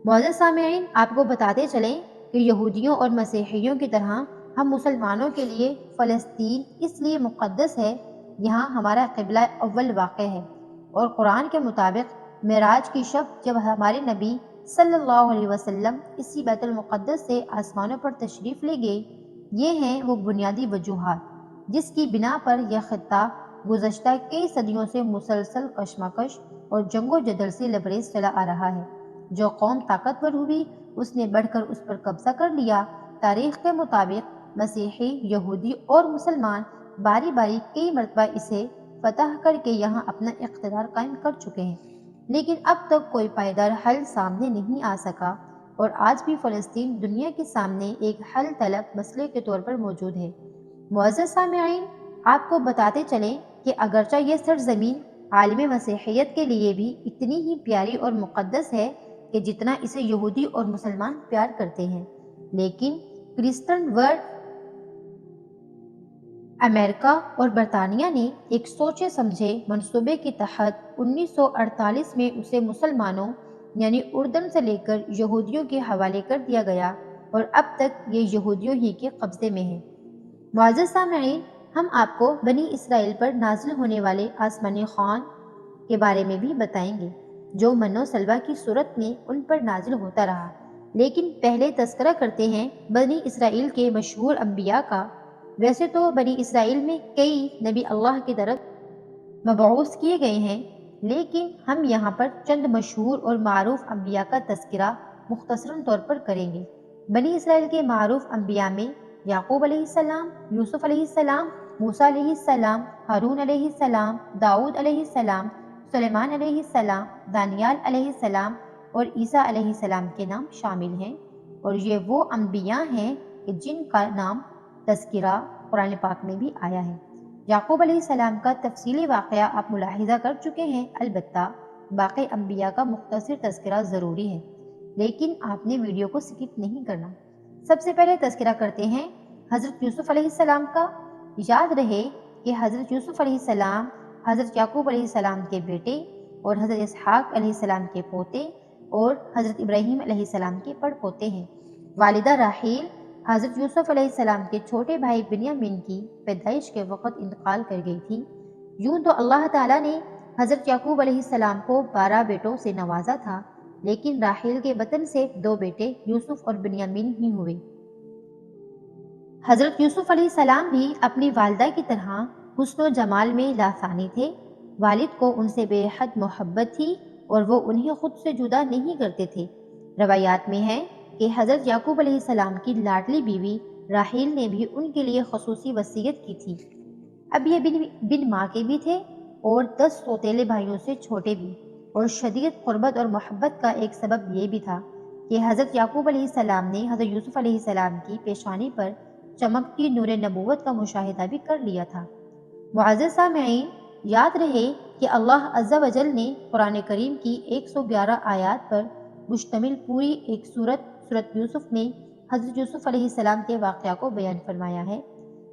معزز سامعین، آپ کو بتاتے چلیں کہ یہودیوں اور مسیحیوں کی طرح ہم مسلمانوں کے لیے فلسطین اس لیے مقدس ہے، یہاں ہمارا قبلہ اول واقع ہے، اور قرآن کے مطابق معراج کی شب جب ہمارے نبی صلی اللہ علیہ وسلم اسی بیت المقدس سے آسمانوں پر تشریف لے گئے، یہ ہیں وہ بنیادی وجوہات جس کی بنا پر یہ خطہ گزشتہ کئی صدیوں سے مسلسل کشمکش اور جنگ و جدل سے لبریز چلا آ رہا ہے۔ جو قوم طاقتور ہوئی اس نے بڑھ کر اس پر قبضہ کر لیا۔ تاریخ کے مطابق مسیحی، یہودی اور مسلمان باری باری کئی مرتبہ اسے فتح کر کے یہاں اپنا اقتدار قائم کر چکے ہیں، لیکن اب تک کوئی پائیدار حل سامنے نہیں آ سکا اور آج بھی فلسطین دنیا کے سامنے ایک حل طلب مسئلے کے طور پر موجود ہے۔ معزز سامعین، آپ کو بتاتے چلیں کہ اگرچہ یہ سرزمین عالم مسیحیت کے لیے بھی اتنی ہی پیاری اور مقدس ہے کہ جتنا اسے یہودی اور مسلمان پیار کرتے ہیں، لیکن کرسچن ورلڈ امریکہ اور برطانیہ نے ایک سوچے سمجھے منصوبے کے تحت 1948 میں اسے مسلمانوں یعنی اردن سے لے کر یہودیوں کے حوالے کر دیا گیا اور اب تک یہ یہودیوں ہی کے قبضے میں ہے۔ معزز سامعین، ہم آپ کو بنی اسرائیل پر نازل ہونے والے آسمانی خوان کے بارے میں بھی بتائیں گے، جو من و سلوہ کی صورت میں ان پر نازل ہوتا رہا، لیکن پہلے تذکرہ کرتے ہیں بنی اسرائیل کے مشہور انبیاء کا۔ ویسے تو بنی اسرائیل میں کئی نبی اللہ کی طرف مبعوث کیے گئے ہیں، لیکن ہم یہاں پر چند مشہور اور معروف انبیاء کا تذکرہ مختصراً طور پر کریں گے۔ بنی اسرائیل کے معروف انبیاء میں یعقوب علیہ السلام، یوسف علیہ السلام، موسیٰ علیہ السلام، ہارون علیہ السلام، داؤد علیہ السلام، سلیمان علیہ السلام، دانیال علیہ السلام اور عیسیٰ علیہ السلام کے نام شامل ہیں، اور یہ وہ انبیاء ہیں کہ جن کا نام تذکرہ قرآن پاک میں بھی آیا ہے۔ یعقوب علیہ السلام کا تفصیلی واقعہ آپ ملاحظہ کر چکے ہیں، البتہ باقی انبیاء کا مختصر تذکرہ ضروری ہے، لیکن آپ نے ویڈیو کو سکپ نہیں کرنا۔ سب سے پہلے تذکرہ کرتے ہیں حضرت یوسف علیہ السلام کا۔ یاد رہے کہ حضرت یوسف علیہ السلام حضرت یعقوب علیہ السلام کے بیٹے اور حضرت اسحاق علیہ السلام کے پوتے اور حضرت ابراہیم علیہ السلام کے پڑ پوتے ہیں۔ والدہ راحیل حضرت یوسف علیہ السلام کے چھوٹے بھائی بنیامین کی پیدائش کے وقت انتقال کر گئی تھی۔ یوں تو اللہ تعالیٰ نے حضرت یعقوب علیہ السلام کو 12 بیٹوں سے نوازا تھا، لیکن راحیل کے بطن سے 2 بیٹے یوسف اور بنیامین ہی ہوئے۔ حضرت یوسف علیہ السلام بھی اپنی والدہ کی طرح حسن و جمال میں لاثانی تھے۔ والد کو ان سے بے حد محبت تھی اور وہ انہیں خود سے جدا نہیں کرتے تھے۔ روایات میں ہے کہ حضرت یعقوب علیہ السلام کی لاڈلی بیوی راحیل نے بھی ان کے لیے خصوصی وصیت کی تھی۔ اب یہ بن ماں کے بھی تھے، اور 10 سوتیلے بھائیوں سے چھوٹے بھی، اور شدید قربت اور محبت کا ایک سبب یہ بھی تھا کہ حضرت یعقوب علیہ السلام نے حضرت یوسف علیہ السلام کی پیشانی پر چمکتی نور نبوت کا مشاہدہ بھی کر لیا تھا۔ معزز سامعین، یاد رہے کہ اللہ عز و جل نے قرآن کریم کی 111 آیات پر مشتمل پوری ایک سورت یوسف میں حضرت یوسف علیہ السلام کے واقعہ کو بیان فرمایا ہے۔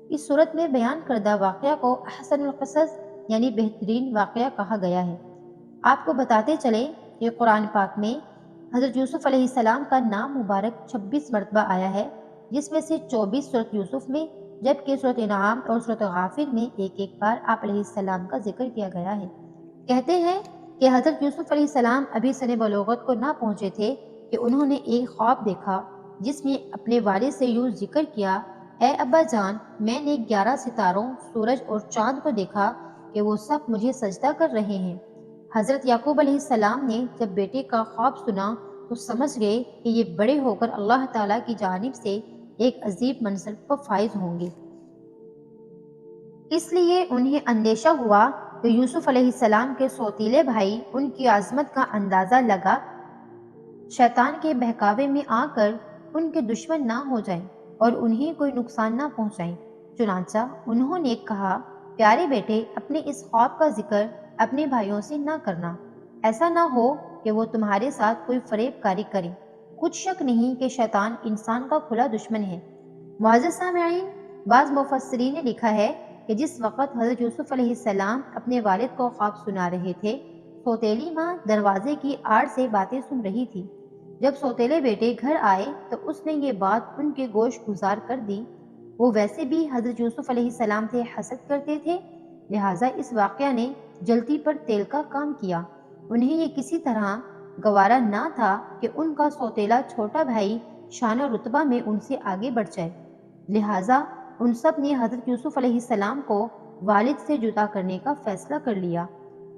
اس سورت میں بیان کردہ واقعہ کو احسن القصص یعنی بہترین واقعہ کہا گیا ہے۔ آپ کو بتاتے چلیں کہ قرآن پاک میں حضرت یوسف علیہ السلام کا نام مبارک 26 مرتبہ آیا ہے، جس میں سے 24 سورت یوسف میں، جبکہ سورت انعام اور سورت غافر میں ایک بار آپ علیہ السلام کا ذکر کیا گیا ہے۔ کہتے ہیں کہ حضرت یوسف علیہ السلام ابھی سن بلوغت کو نہ پہنچے تھے کہ انہوں نے ایک خواب دیکھا جس میں اپنے والد سے یوں ذکر کیا: اے ابا جان، میں نے 11 ستاروں، سورج اور چاند کو دیکھا کہ وہ سب مجھے سجدہ کر رہے ہیں۔ حضرت یعقوب علیہ السلام نے جب بیٹے کا خواب سنا تو سمجھ گئے کہ یہ بڑے ہو کر اللہ تعالیٰ کی جانب سے ایک عظیم منصب پر فائز ہوں گے۔ اس لیے انہیں اندیشہ ہوا کہ یوسف علیہ السلام کے سوتیلے بھائی ان کی عظمت کا اندازہ لگا شیطان کے بہکاوے میں آ کر ان کے دشمن نہ ہو جائیں اور انہیں کوئی نقصان نہ پہنچائیں۔ چنانچہ انہوں نے کہا: پیارے بیٹے، اپنے اس خواب کا ذکر اپنے بھائیوں سے نہ کرنا، ایسا نہ ہو کہ وہ تمہارے ساتھ کوئی فریب کاری کریں۔ کچھ شک نہیں کہ شیطان انسان کا کھلا دشمن ہے۔ معزز سامعین، بعض مفسرین نے لکھا ہے کہ جس وقت حضرت یوسف علیہ السلام اپنے والد کو خواب سنا رہے تھے، سوتیلی ماں دروازے کی آڑ سے باتیں سن رہی تھی۔ جب سوتیلے بیٹے گھر آئے تو اس نے یہ بات ان کے گوش گزار کر دی۔ وہ ویسے بھی حضرت یوسف علیہ السلام سے حسد کرتے تھے، لہٰذا اس واقعہ نے جلتی پر تیل کا کام کیا۔ انہیں یہ کسی طرح گوارا نہ تھا کہ ان کا سوتیلا چھوٹا بھائی شان و رتبہ میں ان سے آگے بڑھ جائے، لہٰذا ان سب نے حضرت یوسف علیہ السلام کو والد سے جدا کرنے کا فیصلہ کر لیا۔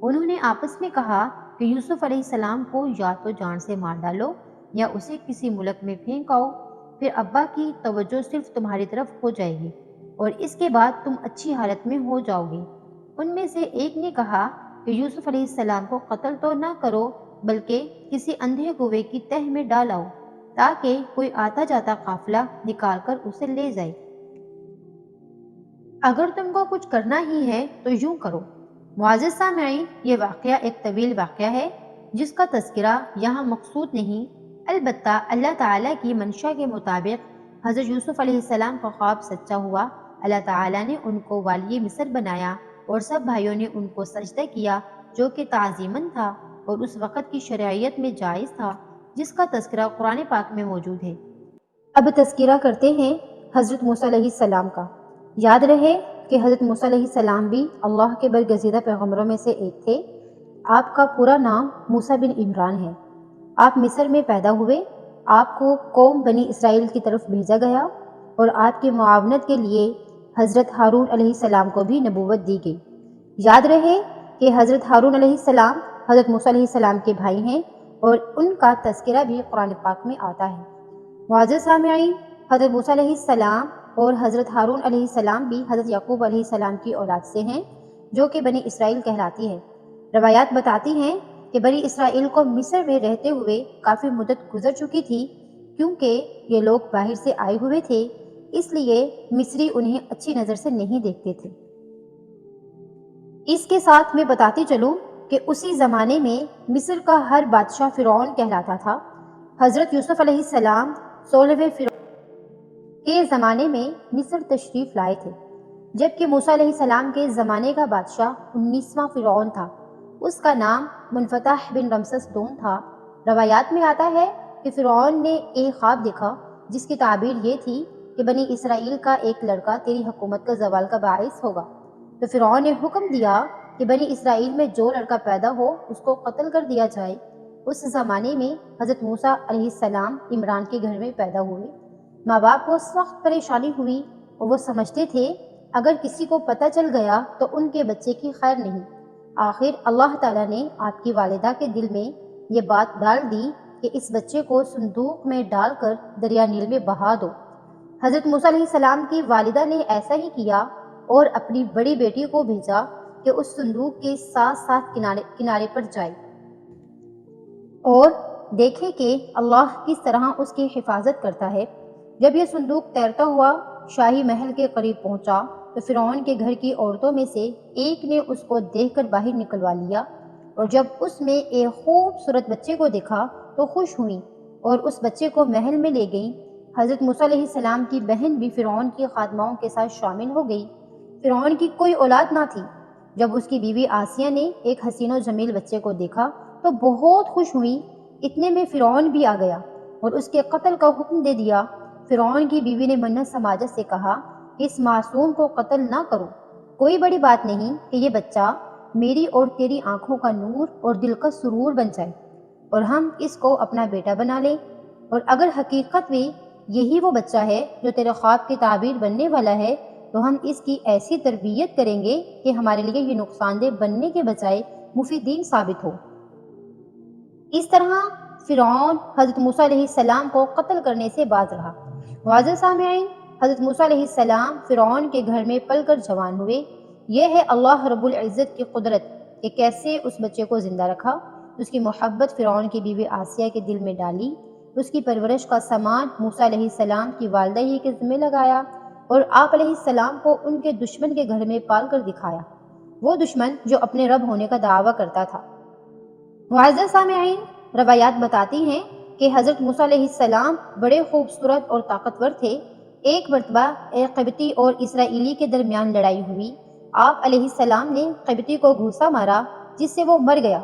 انہوں نے آپس میں کہا کہ یوسف علیہ السلام کو یا تو جان سے مار ڈالو یا اسے کسی ملک میں پھینک آؤ، پھر ابا کی توجہ صرف تمہاری طرف ہو جائے گی اور اس کے بعد تم اچھی حالت میں ہو جاؤ گے۔ ان میں سے ایک نے کہا کہ یوسف علیہ السلام کو قتل تو نہ کرو، بلکہ کسی اندھے کنویں کی تہ میں ڈال آؤ تاکہ کوئی آتا جاتا قافلہ نکال کر اسے لے جائے۔ اگر تم کو کچھ کرنا ہی ہے تو یوں کرو۔ معزز سامعین، یہ واقعہ ایک طویل واقعہ ہے جس کا تذکرہ یہاں مقصود نہیں، البتہ اللہ تعالیٰ کی منشا کے مطابق حضرت یوسف علیہ السلام کا خواب سچا ہوا۔ اللہ تعالیٰ نے ان کو والی مصر بنایا اور سب بھائیوں نے ان کو سجدہ کیا، جو کہ تعظیماً تھا اور اس وقت کی شرعیت میں جائز تھا، جس کا تذکرہ قرآن پاک میں موجود ہے۔ اب تذکرہ کرتے ہیں حضرت موسیٰ علیہ السلام کا۔ یاد رہے کہ حضرت موسیٰ علیہ السلام بھی اللہ کے برگزیدہ پیغمبروں میں سے ایک تھے۔ آپ کا پورا نام موسیٰ بن عمران ہے۔ آپ مصر میں پیدا ہوئے، آپ کو قوم بنی اسرائیل کی طرف بھیجا گیا اور آپ کی معاونت کے لیے حضرت ہارون علیہ السلام کو بھی نبوت دی گئی۔ یاد رہے کہ حضرت ہارون علیہ السلام حضرت موسیٰ علیہ السلام کے بھائی ہیں اور ان کا تذکرہ بھی قرآن پاک میں آتا ہے۔ معزز سامعین، حضرت موسیٰ علیہ السلام اور حضرت ہارون علیہ السلام بھی حضرت یعقوب علیہ السلام کی اولاد سے ہیں، جو کہ بنی اسرائیل کہلاتی ہے۔ روایات بتاتی ہیں کہ بنی اسرائیل کو مصر میں رہتے ہوئے کافی مدت گزر چکی تھی، کیونکہ یہ لوگ باہر سے آئے ہوئے تھے، اس لیے مصری انہیں اچھی نظر سے نہیں دیکھتے تھے۔ اس کے ساتھ میں بتاتی چلوں کہ اسی زمانے میں مصر کا ہر بادشاہ فرعون کہلاتا تھا۔ حضرت یوسف علیہ السلام 16ویں فرعون کے زمانے میں مصر تشریف لائے تھے، جبکہ موسیٰ علیہ السلام کے زمانے کا بادشاہ 19واں فرعون تھا۔ اس کا نام منفتح بن رمسس دوم تھا۔ روایات میں آتا ہے کہ فرعون نے ایک خواب دیکھا جس کی تعبیر یہ تھی کہ بنی اسرائیل کا ایک لڑکا تیری حکومت کا زوال کا باعث ہوگا۔ تو فرعون نے حکم دیا کہ بنی اسرائیل میں جو لڑکا پیدا ہو اس کو قتل کر دیا جائے۔ اس زمانے میں حضرت موسیٰ علیہ السلام عمران کے گھر میں پیدا ہوئے۔ ماں باپ کو سخت پریشانی ہوئی اور وہ سمجھتے تھے اگر کسی کو پتہ چل گیا تو ان کے بچے کی خیر نہیں۔ آخر اللہ تعالیٰ نے آپ کی والدہ کے دل میں یہ بات ڈال دی کہ اس بچے کو صندوق میں ڈال کر دریا نیل میں بہا دو۔ حضرت موسیٰ علیہ السلام کی والدہ نے ایسا ہی کیا اور اپنی بڑی بیٹی کو بھیجا کہ اس صندوق کے ساتھ ساتھ کنارے پر جائے اور دیکھے کہ اللہ کس طرح اس کی حفاظت کرتا ہے۔ جب یہ صندوق تیرتا ہوا شاہی محل کے قریب پہنچا تو فرعون کے گھر کی عورتوں میں سے ایک نے اس کو دیکھ کر باہر نکلوا لیا، اور جب اس میں ایک خوبصورت بچے کو دیکھا تو خوش ہوئی اور اس بچے کو محل میں لے گئیں۔ حضرت موسیٰ علیہ السلام کی بہن بھی فرعون کی خادماؤں کے ساتھ شامل ہو گئی۔ فرعون کی کوئی اولاد نہ تھی۔ جب اس کی بیوی آسیہ نے ایک حسین و جمیل بچے کو دیکھا تو بہت خوش ہوئی۔ اتنے میں فرعون بھی آ گیا اور اس کے قتل کا حکم دے دیا۔ فرعون کی بیوی نے منت سماجت سے کہا کہ اس معصوم کو قتل نہ کرو، کوئی بڑی بات نہیں کہ یہ بچہ میری اور تیری آنکھوں کا نور اور دل کا سرور بن جائے اور ہم اس کو اپنا بیٹا بنا لیں، اور اگر حقیقت میں یہی وہ بچہ ہے جو تیرے خواب کی تعبیر بننے والا ہے تو ہم اس کی ایسی تربیت کریں گے کہ ہمارے لیے یہ نقصان دہ بننے کے بجائے مفیدین ثابت ہو۔ اس طرح فرعون حضرت موسیٰ علیہ السلام کو قتل کرنے سے باز رہا۔ معزز سامعین، حضرت موسیٰ علیہ السلام فرعون کے گھر میں پل کر جوان ہوئے۔ یہ ہے اللہ رب العزت کی قدرت کہ کیسے اس بچے کو زندہ رکھا، اس کی محبت فرعون کی بیوی آسیہ کے دل میں ڈالی، اس کی پرورش کا سامان موسیٰ علیہ السلام کی والدہ ہی کے ذمہ لگایا اور آپ علیہ السلام کو ان کے دشمن کے گھر میں پال کر دکھایا، وہ دشمن جو اپنے رب ہونے کا دعویٰ کرتا تھا۔ معزز سامعین، روایات بتاتی ہیں کہ حضرت موسیٰ علیہ السلام بڑے خوبصورت اور طاقتور تھے۔ ایک مرتبہ ایک قبطی اور اسرائیلی کے درمیان لڑائی ہوئی۔ آپ علیہ السلام نے قبطی کو گھوسا مارا جس سے وہ مر گیا۔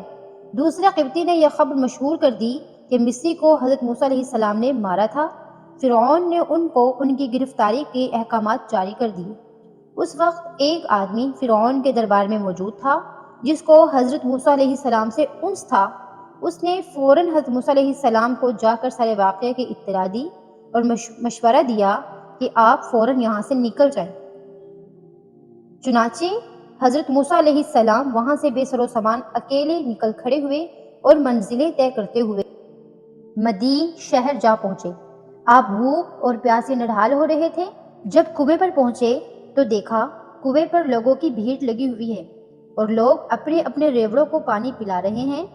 دوسرے قبطی نے یہ خبر مشہور کر دی کہ مصری کو حضرت موسیٰ علیہ السلام نے مارا تھا۔ فرعون نے ان کو ان کی گرفتاری کے احکامات جاری کر دیے۔ اس وقت ایک آدمی فرعون کے دربار میں موجود تھا جس کو حضرت موسیٰ علیہ السلام سے انس تھا۔ اس نے فوراً حضرت موسیٰ علیہ السلام کو جا کر سارے واقعے کی اطلاع دی اور مشورہ دیا کہ آپ فوراً یہاں سے نکل جائیں۔ چنانچہ حضرت موسیٰ علیہ السلام وہاں سے بے سر و سامان اکیلے نکل کھڑے ہوئے اور منزلیں طے کرتے ہوئے مدین شہر جا پہنچے۔ آپ بھوک اور پیاس سے نڈھال ہو رہے تھے۔ جب کنویں پر پہنچے تو دیکھا کنویں پر لوگوں کی بھیڑ لگی ہوئی ہے اور لوگ اپنے اپنے ریوڑوں کو پانی پلا رہے ہیں۔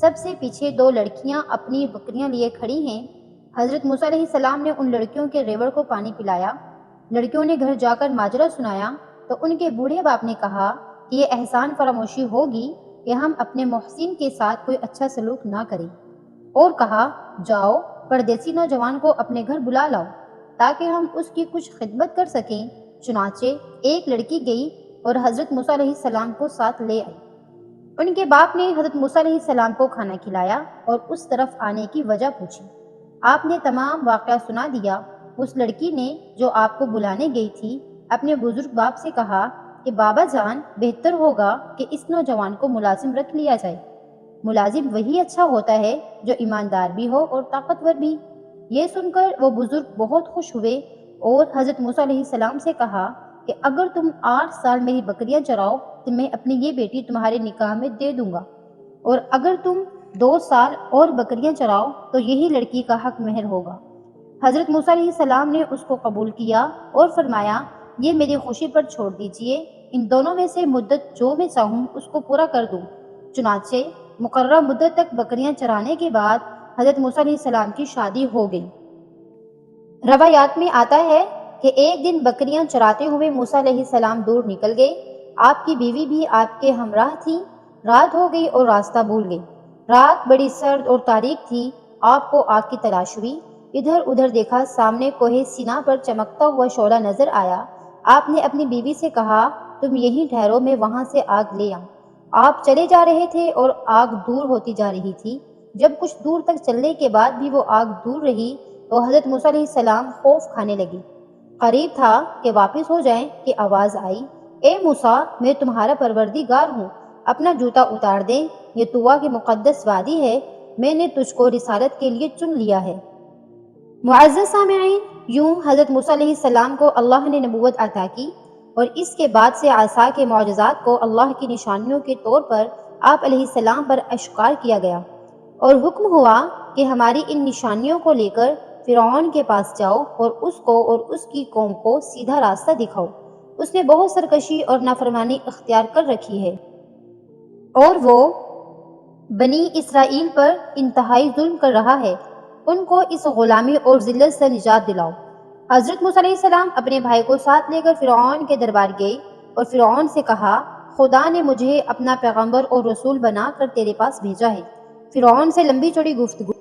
سب سے پیچھے دو لڑکیاں اپنی بکریاں لیے کھڑی ہیں۔ حضرت موسیٰ علیہ السلام نے ان لڑکیوں کے ریوڑ کو پانی پلایا۔ لڑکیوں نے گھر جا کر ماجرا سنایا تو ان کے بوڑھے باپ نے کہا کہ یہ احسان فراموشی ہوگی کہ ہم اپنے محسن کے ساتھ کوئی اچھا سلوک نہ کریں، اور کہا جاؤ پردیسی نوجوان کو اپنے گھر بلا لاؤ تاکہ ہم اس کی کچھ خدمت کر سکیں۔ چنانچہ ایک لڑکی گئی اور حضرت موسیٰ علیہ السلام کو ساتھ لے آئی۔ ان کے باپ نے حضرت موسیٰ علیہ السلام کو کھانا کھلایا اور اس طرف آنے کی وجہ پوچھی۔ آپ نے تمام واقعہ سنا دیا۔ اس لڑکی نے جو آپ کو بلانے گئی تھی اپنے بزرگ باپ سے کہا کہ بابا جان بہتر ہوگا کہ اس نوجوان کو ملازم رکھ لیا جائے۔ ملازم وہی اچھا ہوتا ہے جو ایماندار بھی ہو اور طاقتور بھی۔ یہ سن کر وہ بزرگ بہت خوش ہوئے اور حضرت موسیٰ علیہ السلام سے کہا کہ اگر تم 8 سال میری بکریاں چراؤ تو میں اپنی یہ بیٹی تمہارے نکاح میں دے دوں گا، اور اگر تم 2 سال اور بکریاں چراؤ تو یہی لڑکی کا حق مہر ہوگا۔ حضرت موسیٰ علیہ السلام نے اس کو قبول کیا اور فرمایا یہ میری خوشی پر چھوڑ دیجئے، ان دونوں میں سے مدت جو میں چاہوں اس کو پورا کر دوں۔ چنانچہ مقررہ مدت تک بکریاں چرانے کے بعد حضرت موسیٰ علیہ السلام کی شادی ہو گئی۔ روایات میں آتا ہے کہ ایک دن بکریاں چراتے ہوئے موسیٰ علیہ السلام دور نکل گئے۔ آپ کی بیوی بھی آپ کے ہمراہ تھی۔ رات ہو گئی اور راستہ بھول گئی۔ رات بڑی سرد اور تاریک تھی۔ آپ کو آگ کی تلاش ہوئی۔ ادھر ادھر دیکھا، سامنے کوہ سینا پر چمکتا ہوا شعلہ نظر آیا۔ آپ نے اپنی بیوی سے کہا تم یہیں ٹھہرو، میں وہاں سے آگ لے آؤں۔ آپ چلے جا رہے تھے اور آگ دور ہوتی جا رہی تھی۔ جب کچھ دور تک چلنے کے بعد بھی وہ آگ دور رہی تو حضرت موسیٰ علیہ السلام خوف کھانے لگی۔ قریب تھا کہ واپس ہو جائیں کہ آواز آئی، اے موسیٰ میں تمہارا پروردگار ہوں، اپنا جوتا اتار دیں، یہ طوا کی مقدس وادی ہے، میں نے تجھ کو رسالت کے لیے چن لیا ہے۔ معزز سامعین، یوں حضرت موسیٰ علیہ السلام کو اللہ نے نبوت عطا کی اور اس کے بعد سے عصا کے معجزات کو اللہ کی نشانیوں کے طور پر آپ علیہ السلام پر اشکار کیا گیا اور حکم ہوا کہ ہماری ان نشانیوں کو لے کر فرعون کے پاس جاؤ اور اس کو اور اس کی قوم کو سیدھا راستہ دکھاؤ۔ اس نے بہت سرکشی اور نافرمانی اختیار کر رکھی ہے، اور وہ بنی اسرائیل پر انتہائی ظلم کر رہا ہے۔ ان کو اس غلامی اور ذلت سے نجات دلاؤ۔ حضرت موسیٰ علیہ السلام اپنے بھائی کو ساتھ لے کر فرعون کے دربار گئے اور فرعون سے کہا، خدا نے مجھے اپنا پیغمبر اور رسول بنا کر تیرے پاس بھیجا ہے۔ فرعون سے لمبی چوڑی گفتگو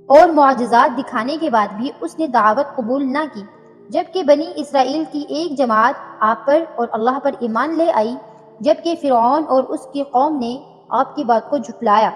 اور معجزات دکھانے کے بعد بھی اس نے دعوت قبول نہ کی، جبکہ بنی اسرائیل کی ایک جماعت آپ پر اور اللہ پر ایمان لے آئی، جبکہ فرعون اور اس کی قوم نے آپ کی بات کو جھٹلایا۔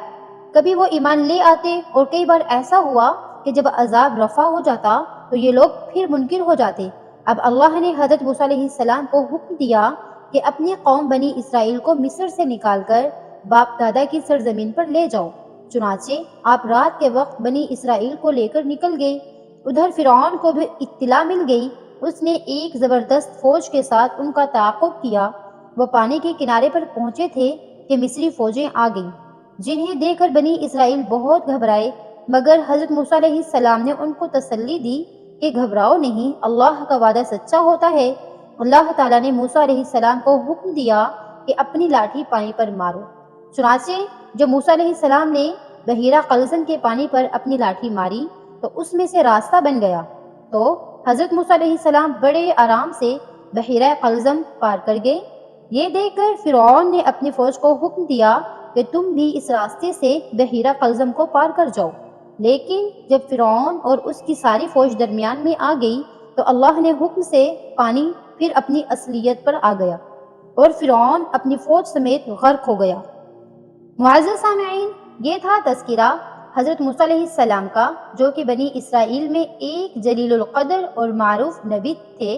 کبھی وہ ایمان لے آتے اور کئی بار ایسا ہوا کہ جب عذاب رفع ہو جاتا تو یہ لوگ پھر منکر ہو جاتے۔ اب اللہ نے حضرت موسیٰ علیہ السلام کو حکم دیا کہ اپنی قوم بنی اسرائیل کو مصر سے نکال کر باپ دادا کی سرزمین پر لے جاؤ۔ چنانچہ آپ رات کے وقت بنی اسرائیل کو لے کر نکل گئے۔ ادھر فرعون کو بھی اطلاع مل گئی۔ اس نے ایک زبردست فوج کے ساتھ ان کا تعاقب کیا۔ وہ پانی کے کنارے پر پہنچے تھے کہ مصری فوجیں آ گئیں، جنہیں دیکھ کر بنی اسرائیل بہت گھبرائے، مگر حضرت موسیٰ علیہ السلام نے ان کو تسلی دی کہ گھبراؤ نہیں، اللہ کا وعدہ سچا ہوتا ہے۔ اللہ تعالیٰ نے موسیٰ علیہ السلام کو حکم دیا کہ اپنی لاٹھی پانی پر مارو۔ چنانچہ جب موسیٰ علیہ السلام نے بحیرہ قلزم کے پانی پر اپنی لاٹھی ماری تو اس میں سے راستہ بن گیا، تو حضرت موسیٰ علیہ السلام بڑے آرام سے بحیرہ قلزم پار کر گئے۔ یہ دیکھ کر فرعون نے اپنی فوج کو حکم دیا کہ تم بھی اس راستے سے بحیرہ قلزم کو پار کر جاؤ، لیکن جب فرعون اور اس کی ساری فوج درمیان میں آ گئی تو اللہ نے حکم سے پانی پھر اپنی اصلیت پر آ گیا اور فرعون اپنی فوج سمیت غرق ہو گیا۔ معزز سامعین، یہ تھا تذکرہ حضرت موسیٰ علیہ السلام کا، جو کہ بنی اسرائیل میں ایک جلیل القدر اور معروف نبی تھے،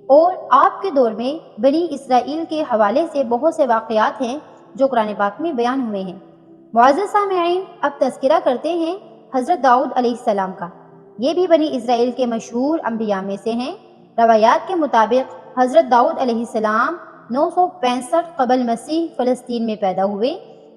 اور آپ کے دور میں بنی اسرائیل کے حوالے سے بہت سے واقعات ہیں جو قرآن پاک میں بیان ہوئے ہیں۔ معزز سامعین، اب تذکرہ کرتے ہیں حضرت داؤد علیہ السلام کا۔ یہ بھی بنی اسرائیل کے مشہور انبیاء میں سے ہیں۔ روایات کے مطابق حضرت داؤد علیہ السلام 965 قبل مسیح فلسطین میں پیدا ہوئے۔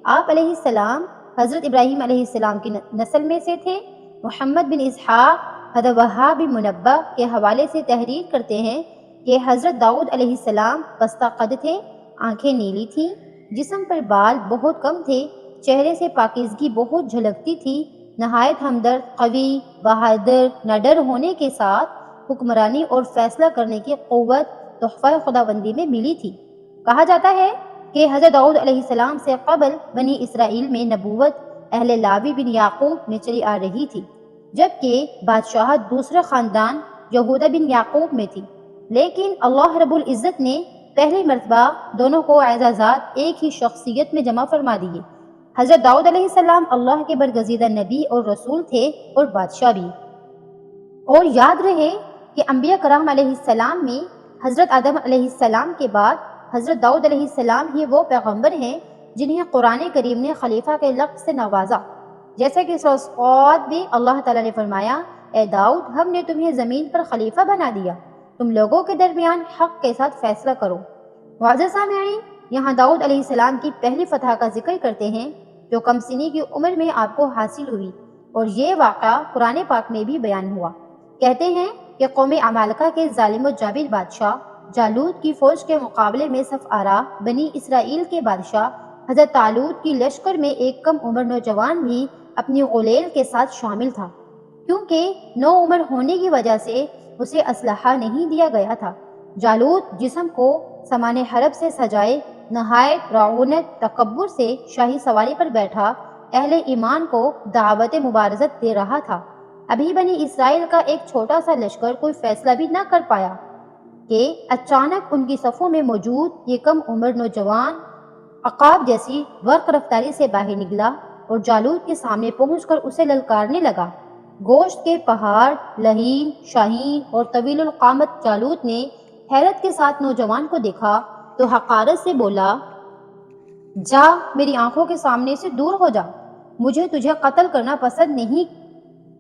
آپ علیہ السلام حضرت ابراہیم علیہ السلام کی نسل میں سے تھے۔ محمد بن اسحاق حضرت وہاب بن منبہ کے حوالے سے تحریر کرتے ہیں کہ حضرت داؤد علیہ السلام پستہ قد تھے، آنکھیں نیلی تھیں، جسم پر بال بہت کم تھے، چہرے سے پاکیزگی بہت جھلکتی تھی، نہایت ہمدرد، قوی، بہادر، نڈر ہونے کے ساتھ حکمرانی اور فیصلہ کرنے کی قوت تحفہ خداوندی میں ملی تھی۔ کہا جاتا ہے کہ حضرت داؤد علیہ السلام سے قبل بنی اسرائیل میں نبوت اہل لاوی بن یعقوب میں چلی آ رہی تھی، جبکہ بادشاہت دوسرے خاندان یہودا بن یعقوب میں تھی، لیکن اللہ رب العزت نے پہلی مرتبہ دونوں کو اعزازات ایک ہی شخصیت میں جمع فرما دیے۔ حضرت داؤد علیہ السلام اللہ کے برگزیدہ نبی اور رسول تھے اور بادشاہ بھی۔ اور یاد رہے کہ انبیاء کرام علیہ السلام میں حضرت آدم علیہ السلام کے بعد حضرت داؤد علیہ السلام ہی وہ پیغمبر ہیں جنہیں قرآن کریم نے خلیفہ کے لقب سے نوازا، جیسا کہ سورہ صاد میں اللہ تعالیٰ نے فرمایا، اے داؤد، ہم نے تمہیں زمین پر خلیفہ بنا دیا، تم لوگوں کے درمیان حق کے ساتھ فیصلہ کرو۔ معزز سامعین، یہاں داؤد علیہ السلام کی پہلی فتح کا ذکر کرتے ہیں جو کم سنی کی عمر میں آپ کو حاصل ہوئی، اور یہ واقعہ قرآن پاک میں بھی بیان ہوا۔ کہتے ہیں کہ قوم عمالقہ کے ظالم و جابر بادشاہ جالوت کی فوج کے مقابلے میں صف آرا بنی اسرائیل کے بادشاہ حضرت طالوت کی لشکر میں ایک کم عمر نوجوان بھی اپنی غلیل کے ساتھ شامل تھا، کیونکہ نو عمر ہونے کی وجہ سے اسے اسلحہ نہیں دیا گیا تھا۔ جالوت جسم کو سامان حرب سے سجائے نہایت رعونت تکبر سے شاہی سواری پر بیٹھا اہل ایمان کو دعوت مبارزت دے رہا تھا۔ ابھی بنی اسرائیل کا ایک چھوٹا سا لشکر کوئی فیصلہ بھی نہ کر پایا کہ اچانک ان کی صفوں میں موجود یہ کم عمر نوجوان عقاب جیسی برق رفتاری سے باہر نکلا اور جالوت کے سامنے پہنچ کر اسے للکارنے لگا۔ گوشت کے پہاڑ، لہین، شاہین اور طویل القامت جالوت نے حیرت کے ساتھ نوجوان کو دیکھا تو حقارت سے بولا، جا، میری آنکھوں کے سامنے سے دور ہو جا، مجھے تجھے قتل کرنا پسند نہیں۔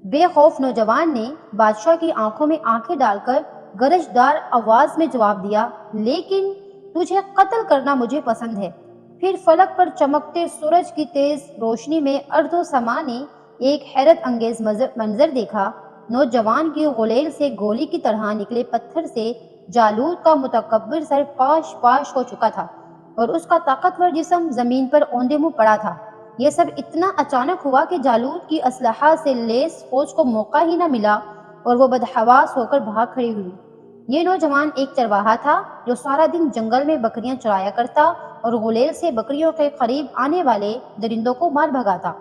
بے خوف نوجوان نے بادشاہ کی آنکھوں میں آنکھیں ڈال کر گرجدار آواز میں جواب دیا، لیکن تجھے قتل کرنا مجھے پسند ہے۔ پھر فلک پر چمکتے سورج کی تیز روشنی میں ارض و سما نے ایک حیرت انگیز منظر دیکھا۔ نوجوان کی غلیل سے گولی کی طرح نکلے پتھر سے جالوت کا متکبر سر پاش پاش ہو چکا تھا اور اس کا طاقتور جسم زمین پر اوندے منہ پڑا تھا۔ یہ سب اتنا اچانک ہوا کہ جالوت کی اسلحہ سے لیس فوج کو موقع ہی نہ ملا اور وہ بدحواس ہو کر بھاگ کھڑی ہوئی۔ یہ نوجوان ایک چرواہا تھا جو سارا دن جنگل میں بکریاں چرایا کرتا اور غلیل سے بکریوں کے قریب آنے والے درندوں کو مار بھگاتا،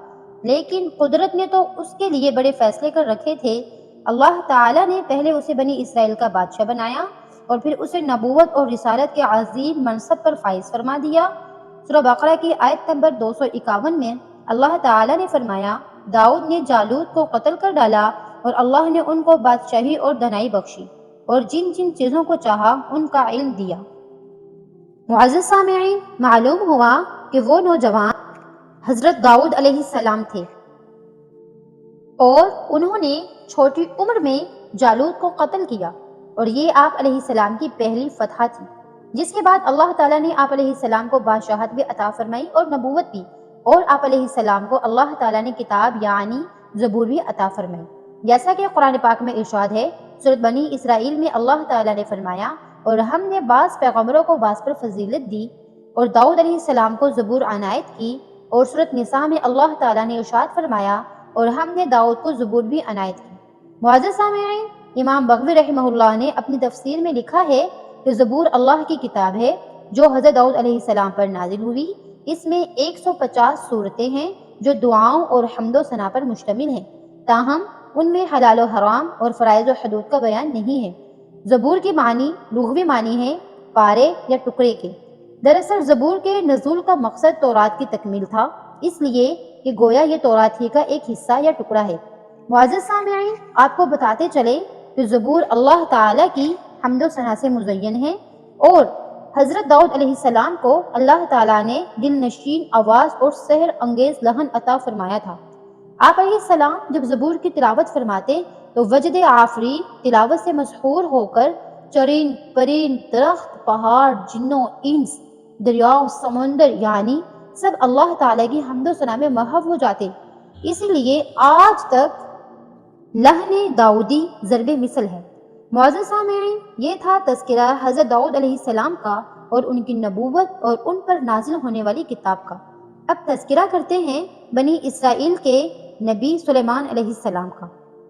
لیکن قدرت نے تو اس کے لیے بڑے فیصلے کر رکھے تھے۔ اللہ تعالیٰ نے پہلے اسے بنی اسرائیل کا بادشاہ بنایا اور پھر اسے نبوت اور رسالت کے عظیم منصب پر فائز فرما دیا۔ سورہ بقرہ کی آیت نمبر 251 میں اللہ تعالیٰ نے فرمایا، داؤد نے جالوت کو قتل کر ڈالا اور اللہ نے ان کو بادشاہی اور دانائی بخشی اور جن جن چیزوں کو چاہا ان کا علم دیا۔ معزز سامعین، معلوم ہوا کہ وہ نوجوان حضرت داؤد علیہ السلام تھے اور انہوں نے چھوٹی عمر میں جالوت کو قتل کیا، اور یہ آپ علیہ السلام کی پہلی فتح تھی، جس کے بعد اللہ تعالیٰ نے آپ علیہ السلام کو بادشاہت بھی عطا فرمائی اور نبوت بھی، اور آپ علیہ السلام کو اللہ تعالیٰ نے کتاب یعنی زبور بھی عطا فرمائی۔ جیسا کہ قرآن پاک میں ارشاد ہے، سورۃ بنی اسرائیل میں اللہ تعالیٰ نے فرمایا، اور ہم نے بعض پیغمبروں کو بعض پر فضیلت دی اور داؤد علیہ السلام کو زبور عنایت کی، اور سورۃ نساء میں اللہ تعالیٰ نے ارشاد فرمایا، اور ہم نے داؤد کو زبور بھی عنایت کی۔ معزز سامعین، امام بغوی رحمہ اللہ نے اپنی تفسیر میں لکھا ہے کہ زبور اللہ کی کتاب ہے جو حضرت داؤد علیہ السلام پر نازل ہوئی۔ اس میں 150 صورتیں ہیں جو دعاؤں اور حمد و ثنا پر مشتمل ہیں، تاہم ان میں حلال و حرام اور فرائض و حدود کا بیان نہیں ہے۔ زبور کی معنی لغوی معنی ہے پارے یا ٹکڑے کے۔ دراصل زبور کے نزول کا مقصد تورات کی تکمیل تھا، اس لیے کہ گویا یہ تورات ہی کا ایک حصہ یا ٹکڑا ہے۔ معزز سامعین، آپ کو بتاتے چلے کہ زبور اللہ تعالیٰ کی حمد و ثنا سے مزین ہے، اور حضرت داؤد علیہ السلام کو اللہ تعالیٰ نے دل نشین آواز اور سحر انگیز لحن عطا فرمایا تھا۔ آپ علیہ السلام جب زبور کی تلاوت فرماتے تو وجد آفرین تلاوت سے مسحور ہو کر چرند پرند درخت پہاڑ جنوں انس دریاؤ سمندر یعنی سب اللہ تعالیٰ کی حمد و ثنا میں محو ہو جاتے۔ اسی لیے آج تک لحن داؤدی ضرب مثل ہے۔ معزز سامعین، یہ تھا تذکرہ حضرت داؤد علیہ السلام کا اور ان کی نبوت اور ان پر نازل ہونے والی کتاب کا۔ اب تذکرہ کرتے ہیں بنی اسرائیل کے نبی سلیمان علیہ السلام کا۔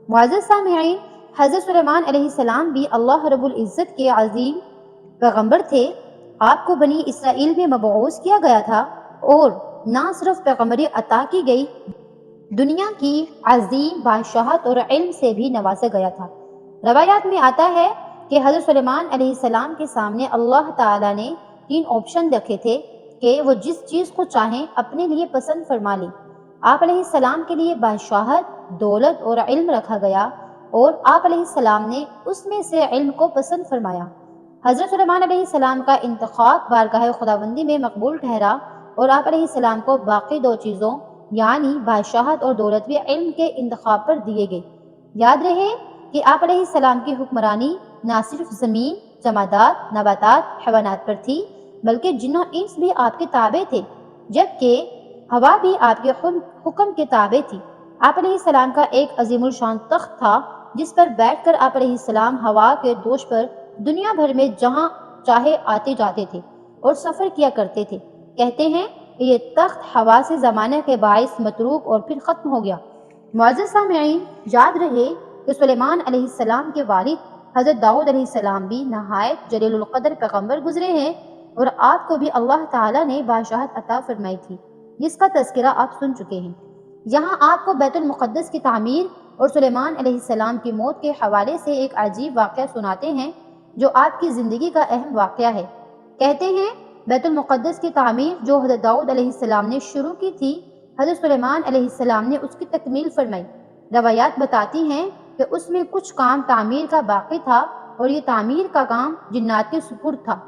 معزز سامعین، حضرت سلیمان علیہ السلام بھی اللہ رب العزت کے عظیم پیغمبر تھے۔ آپ کو بنی اسرائیل میں مبعوث کیا گیا تھا اور نہ صرف پیغمبری عطا کی گئی، دنیا کی عظیم بادشاہت اور علم سے بھی نوازا گیا تھا۔ روایات میں آتا ہے کہ حضرت سلیمان علیہ السلام کے سامنے اللہ تعالیٰ نے 3 آپشن رکھے تھے کہ وہ جس چیز کو چاہیں اپنے لیے پسند فرما لیں۔ آپ علیہ السلام کے لیے بادشاہت، دولت اور علم رکھا گیا، اور آپ علیہ السلام نے اس میں سے علم کو پسند فرمایا۔ حضرت سلیمان علیہ السلام کا انتخاب بارگاہ خداوندی میں مقبول ٹھہرا، اور آپ علیہ السلام کو باقی 2 چیزوں یعنی بادشاہت اور دولت بھی علم کے انتخاب پر دیے گئے۔ یاد رہے کہ آپ علیہ السلام کی حکمرانی نہ صرف زمین، جمادات، نباتات، حیوانات پر تھی، بلکہ جن و انس بھی آپ کے تابع تھے، جبکہ ہوا بھی آپ کے حکم کے تابع تھی۔ آپ علیہ السلام کا ایک عظیم الشان تخت تھا جس پر بیٹھ کر آپ علیہ السلام ہوا کے دوش پر دنیا بھر میں جہاں چاہے آتے جاتے تھے اور سفر کیا کرتے تھے۔ کہتے ہیں کہ یہ تخت ہوا سے زمانہ کے باعث متروک اور پھر ختم ہو گیا۔ معزز سامعین، یاد رہے کہ سلیمان علیہ السلام کے والد حضرت داؤد علیہ السلام بھی نہایت جلیل القدر پیغمبر گزرے ہیں، اور آپ کو بھی اللہ تعالیٰ نے بادشاہت عطا فرمائی تھی، جس کا تذکرہ آپ سن چکے ہیں۔ یہاں آپ کو بیت المقدس کی تعمیر اور سلیمان علیہ السلام کی موت کے حوالے سے ایک عجیب واقعہ سناتے ہیں جو آپ کی زندگی کا اہم واقعہ ہے۔ کہتے ہیں بیت المقدس کی تعمیر جو حضرت داؤد علیہ السلام نے شروع کی تھی، حضرت سلیمان علیہ السلام نے اس کی تکمیل فرمائی۔ روایات بتاتی ہیں کہ اس میں کچھ کام تعمیر کا باقی تھا، اور یہ تعمیر کا کام جنات کے سپرد تھا،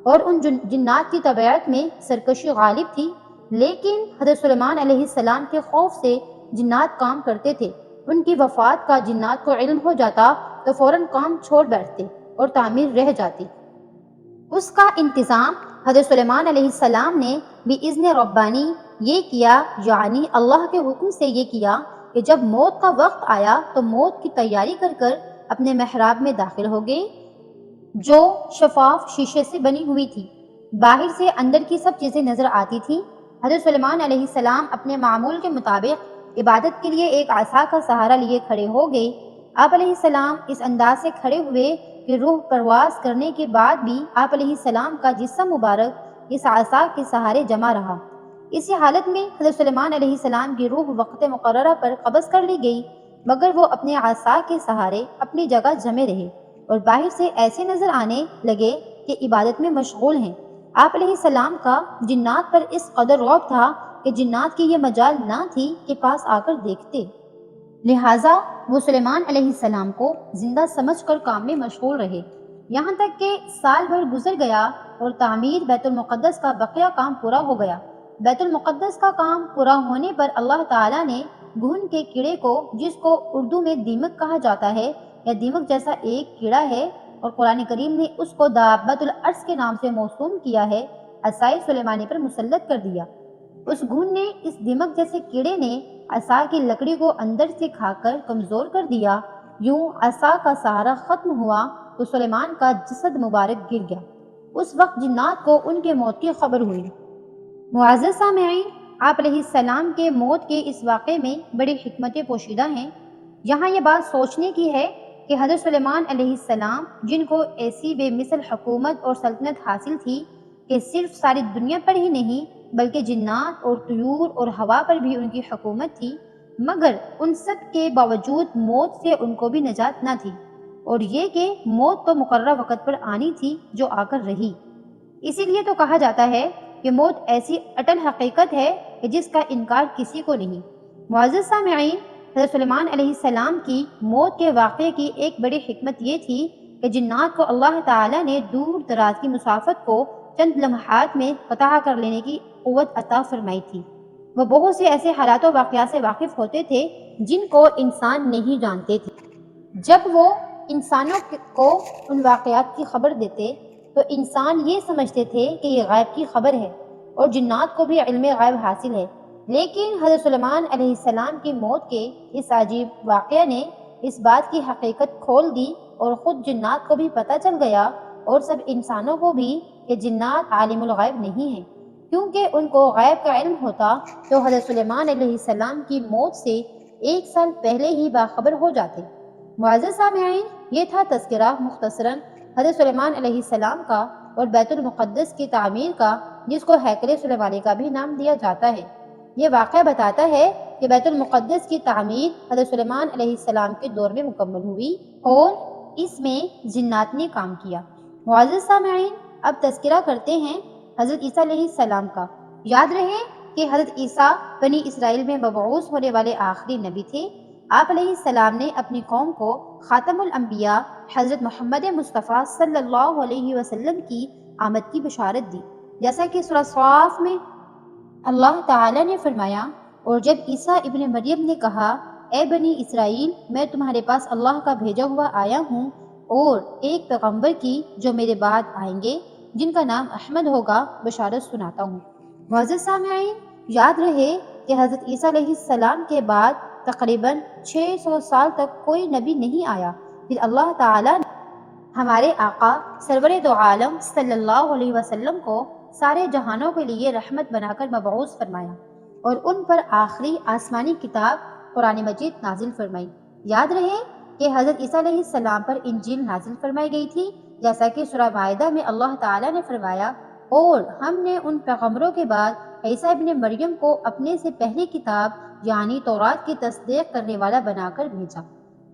اور ان جنات کی طبیعت میں سرکشی غالب تھی، لیکن حضرت سلیمان علیہ السلام کے خوف سے جنات کام کرتے تھے۔ ان کی وفات کا جنات کو علم ہو جاتا تو فوراً کام چھوڑ بیٹھتے اور تعمیر رہ جاتی۔ اس کا انتظام حضرت سلیمان علیہ السلام نے بِإِذْنِ ربانی یہ کیا، یعنی اللہ کے حکم سے یہ کیا کہ جب موت کا وقت آیا تو موت کی تیاری کر کر اپنے محراب میں داخل ہو گئے جو شفاف شیشے سے بنی ہوئی تھی۔ باہر سے اندر کی سب چیزیں نظر آتی تھیں۔ حضرت سلیمان علیہ السلام اپنے معمول کے مطابق عبادت کے لیے ایک عصا کا سہارا لیے کھڑے ہو گئے۔ آپ علیہ السلام اس انداز سے کھڑے ہوئے کہ روح پرواز کرنے کے بعد بھی آپ علیہ السلام کا جسم مبارک اس عصا کے سہارے جمع رہا۔ اسی حالت میں حضرت سلیمان علیہ السلام کی روح وقت مقررہ پر قبض کر لی گئی، مگر وہ اپنے عصا کے سہارے اپنی جگہ جمے رہے اور باہر سے ایسے نظر آنے لگے کہ عبادت میں مشغول ہیں۔ آپ علیہ السلام کا جنات پر اس قدر رعب تھا کہ جنات کی یہ مجال نہ تھی کہ پاس آ کر دیکھتے، لہٰذا وہ سلیمان علیہ السلام کو زندہ سمجھ کر کام میں مشغول رہے، یہاں تک کہ سال بھر گزر گیا اور تعمیر بیت المقدس کا بقیہ کام پورا ہو گیا۔ بیت المقدس کا کام پورا ہونے پر اللہ تعالیٰ نے گھن کے کیڑے کو، جس کو اردو میں دیمک کہا جاتا ہے یا دیمک جیسا ایک کیڑا ہے اور قرآن کریم نے اس کو دابۃ الارض کے نام سے موسوم کیا ہے، عصائے سلیمانی پر مسلط کر دیا۔ اس گھن نے، اس دیمک جیسے کیڑے نے عصا کی لکڑی کو اندر سے کھا کر کمزور کر دیا۔ یوں عصا کا سہارا ختم ہوا تو سلیمان کا جسد مبارک گر گیا۔ اس وقت جنات کو ان کے موت کی خبر ہوئی۔ معزز سامعین، آپ علیہ السلام کے موت کے اس واقعے میں بڑی حکمتیں پوشیدہ ہیں۔ یہاں یہ بات سوچنے کی ہے کہ حضرت سلیمان علیہ السلام، جن کو ایسی بے مثل حکومت اور سلطنت حاصل تھی کہ صرف ساری دنیا پر ہی نہیں بلکہ جنات اور طیور اور ہوا پر بھی ان کی حکومت تھی، مگر ان سب کے باوجود موت سے ان کو بھی نجات نہ تھی، اور یہ کہ موت تو مقررہ وقت پر آنی تھی جو آ کر رہی۔ اسی لیے تو کہا جاتا ہے کہ موت ایسی اٹل حقیقت ہے کہ جس کا انکار کسی کو نہیں۔ معزز سامعین، حضرت سلیمان علیہ السلام کی موت کے واقعے کی ایک بڑی حکمت یہ تھی کہ جنات کو اللہ تعالیٰ نے دور دراز کی مسافت کو چند لمحات میں قطع کر لینے کی قوت عطا فرمائی تھی۔ وہ بہت سے ایسے حالات و واقعات سے واقف ہوتے تھے جن کو انسان نہیں جانتے تھے۔ جب وہ انسانوں کو ان واقعات کی خبر دیتے تو انسان یہ سمجھتے تھے کہ یہ غیب کی خبر ہے اور جنات کو بھی علم غیب حاصل ہے، لیکن حضرت سلیمان علیہ السلام کی موت کے اس عجیب واقعہ نے اس بات کی حقیقت کھول دی اور خود جنات کو بھی پتہ چل گیا اور سب انسانوں کو بھی کہ جنات عالم الغیب نہیں ہیں، کیونکہ ان کو غیب کا علم ہوتا تو حضرت سلیمان علیہ السلام کی موت سے 1 سال پہلے ہی باخبر ہو جاتے۔ معزز سامعین، یہ تھا تذکرہ مختصراً حضرت سلیمان علیہ السلام کا اور بیت المقدس کی تعمیر کا، جس کو ہیکل سلیمانی کا بھی نام دیا جاتا ہے۔ یہ واقعہ بتاتا ہے کہ بیت المقدس کی تعمیر حضرت سلیمان علیہ السلام کے دور میں مکمل ہوئی اور اس میں جنات نے کام کیا۔ معزز سامعین، اب تذکرہ کرتے ہیں حضرت عیسیٰ علیہ السلام کا۔ یاد رہے کہ حضرت عیسیٰ بنی اسرائیل میں مبعوث ہونے والے آخری نبی تھے۔ آپ علیہ السلام نے اپنی قوم کو خاتم الانبیاء حضرت محمد مصطفیٰ صلی اللہ علیہ وسلم کی آمد کی بشارت دی، جیسا کہ سورہ صاف میں اللہ تعالیٰ نے فرمایا، اور جب عیسیٰ ابن مریم نے کہا، اے بنی اسرائیل، میں تمہارے پاس اللہ کا بھیجا ہوا آیا ہوں اور ایک پیغمبر کی جو میرے بعد آئیں گے جن کا نام احمد ہوگا، بشارت سناتا ہوں۔ معزز سامعین، یاد رہے کہ حضرت عیسیٰ علیہ السلام کے بعد تقریباً 600 سال تک کوئی نبی نہیں آیا، پھر اللہ تعالیٰ نے ہمارے آقا سرور دو عالم صلی اللہ علیہ وسلم کو سارے جہانوں کے لیے رحمت بنا کر مبعوث فرمایا اور ان پر آخری آسمانی کتاب قرآن مجید نازل فرمائی۔ یاد رہے کہ حضرت عیسیٰ علیہ السلام پر انجیل نازل فرمائی گئی تھی، جیسا کہ سورہ مائدہ میں اللہ تعالیٰ نے فرمایا، اور ہم نے ان پیغمبروں کے بعد عیسیٰ ابن مریم کو اپنے سے پہلی کتاب یعنی تورات کی تصدیق کرنے والا بنا کر بھیجا،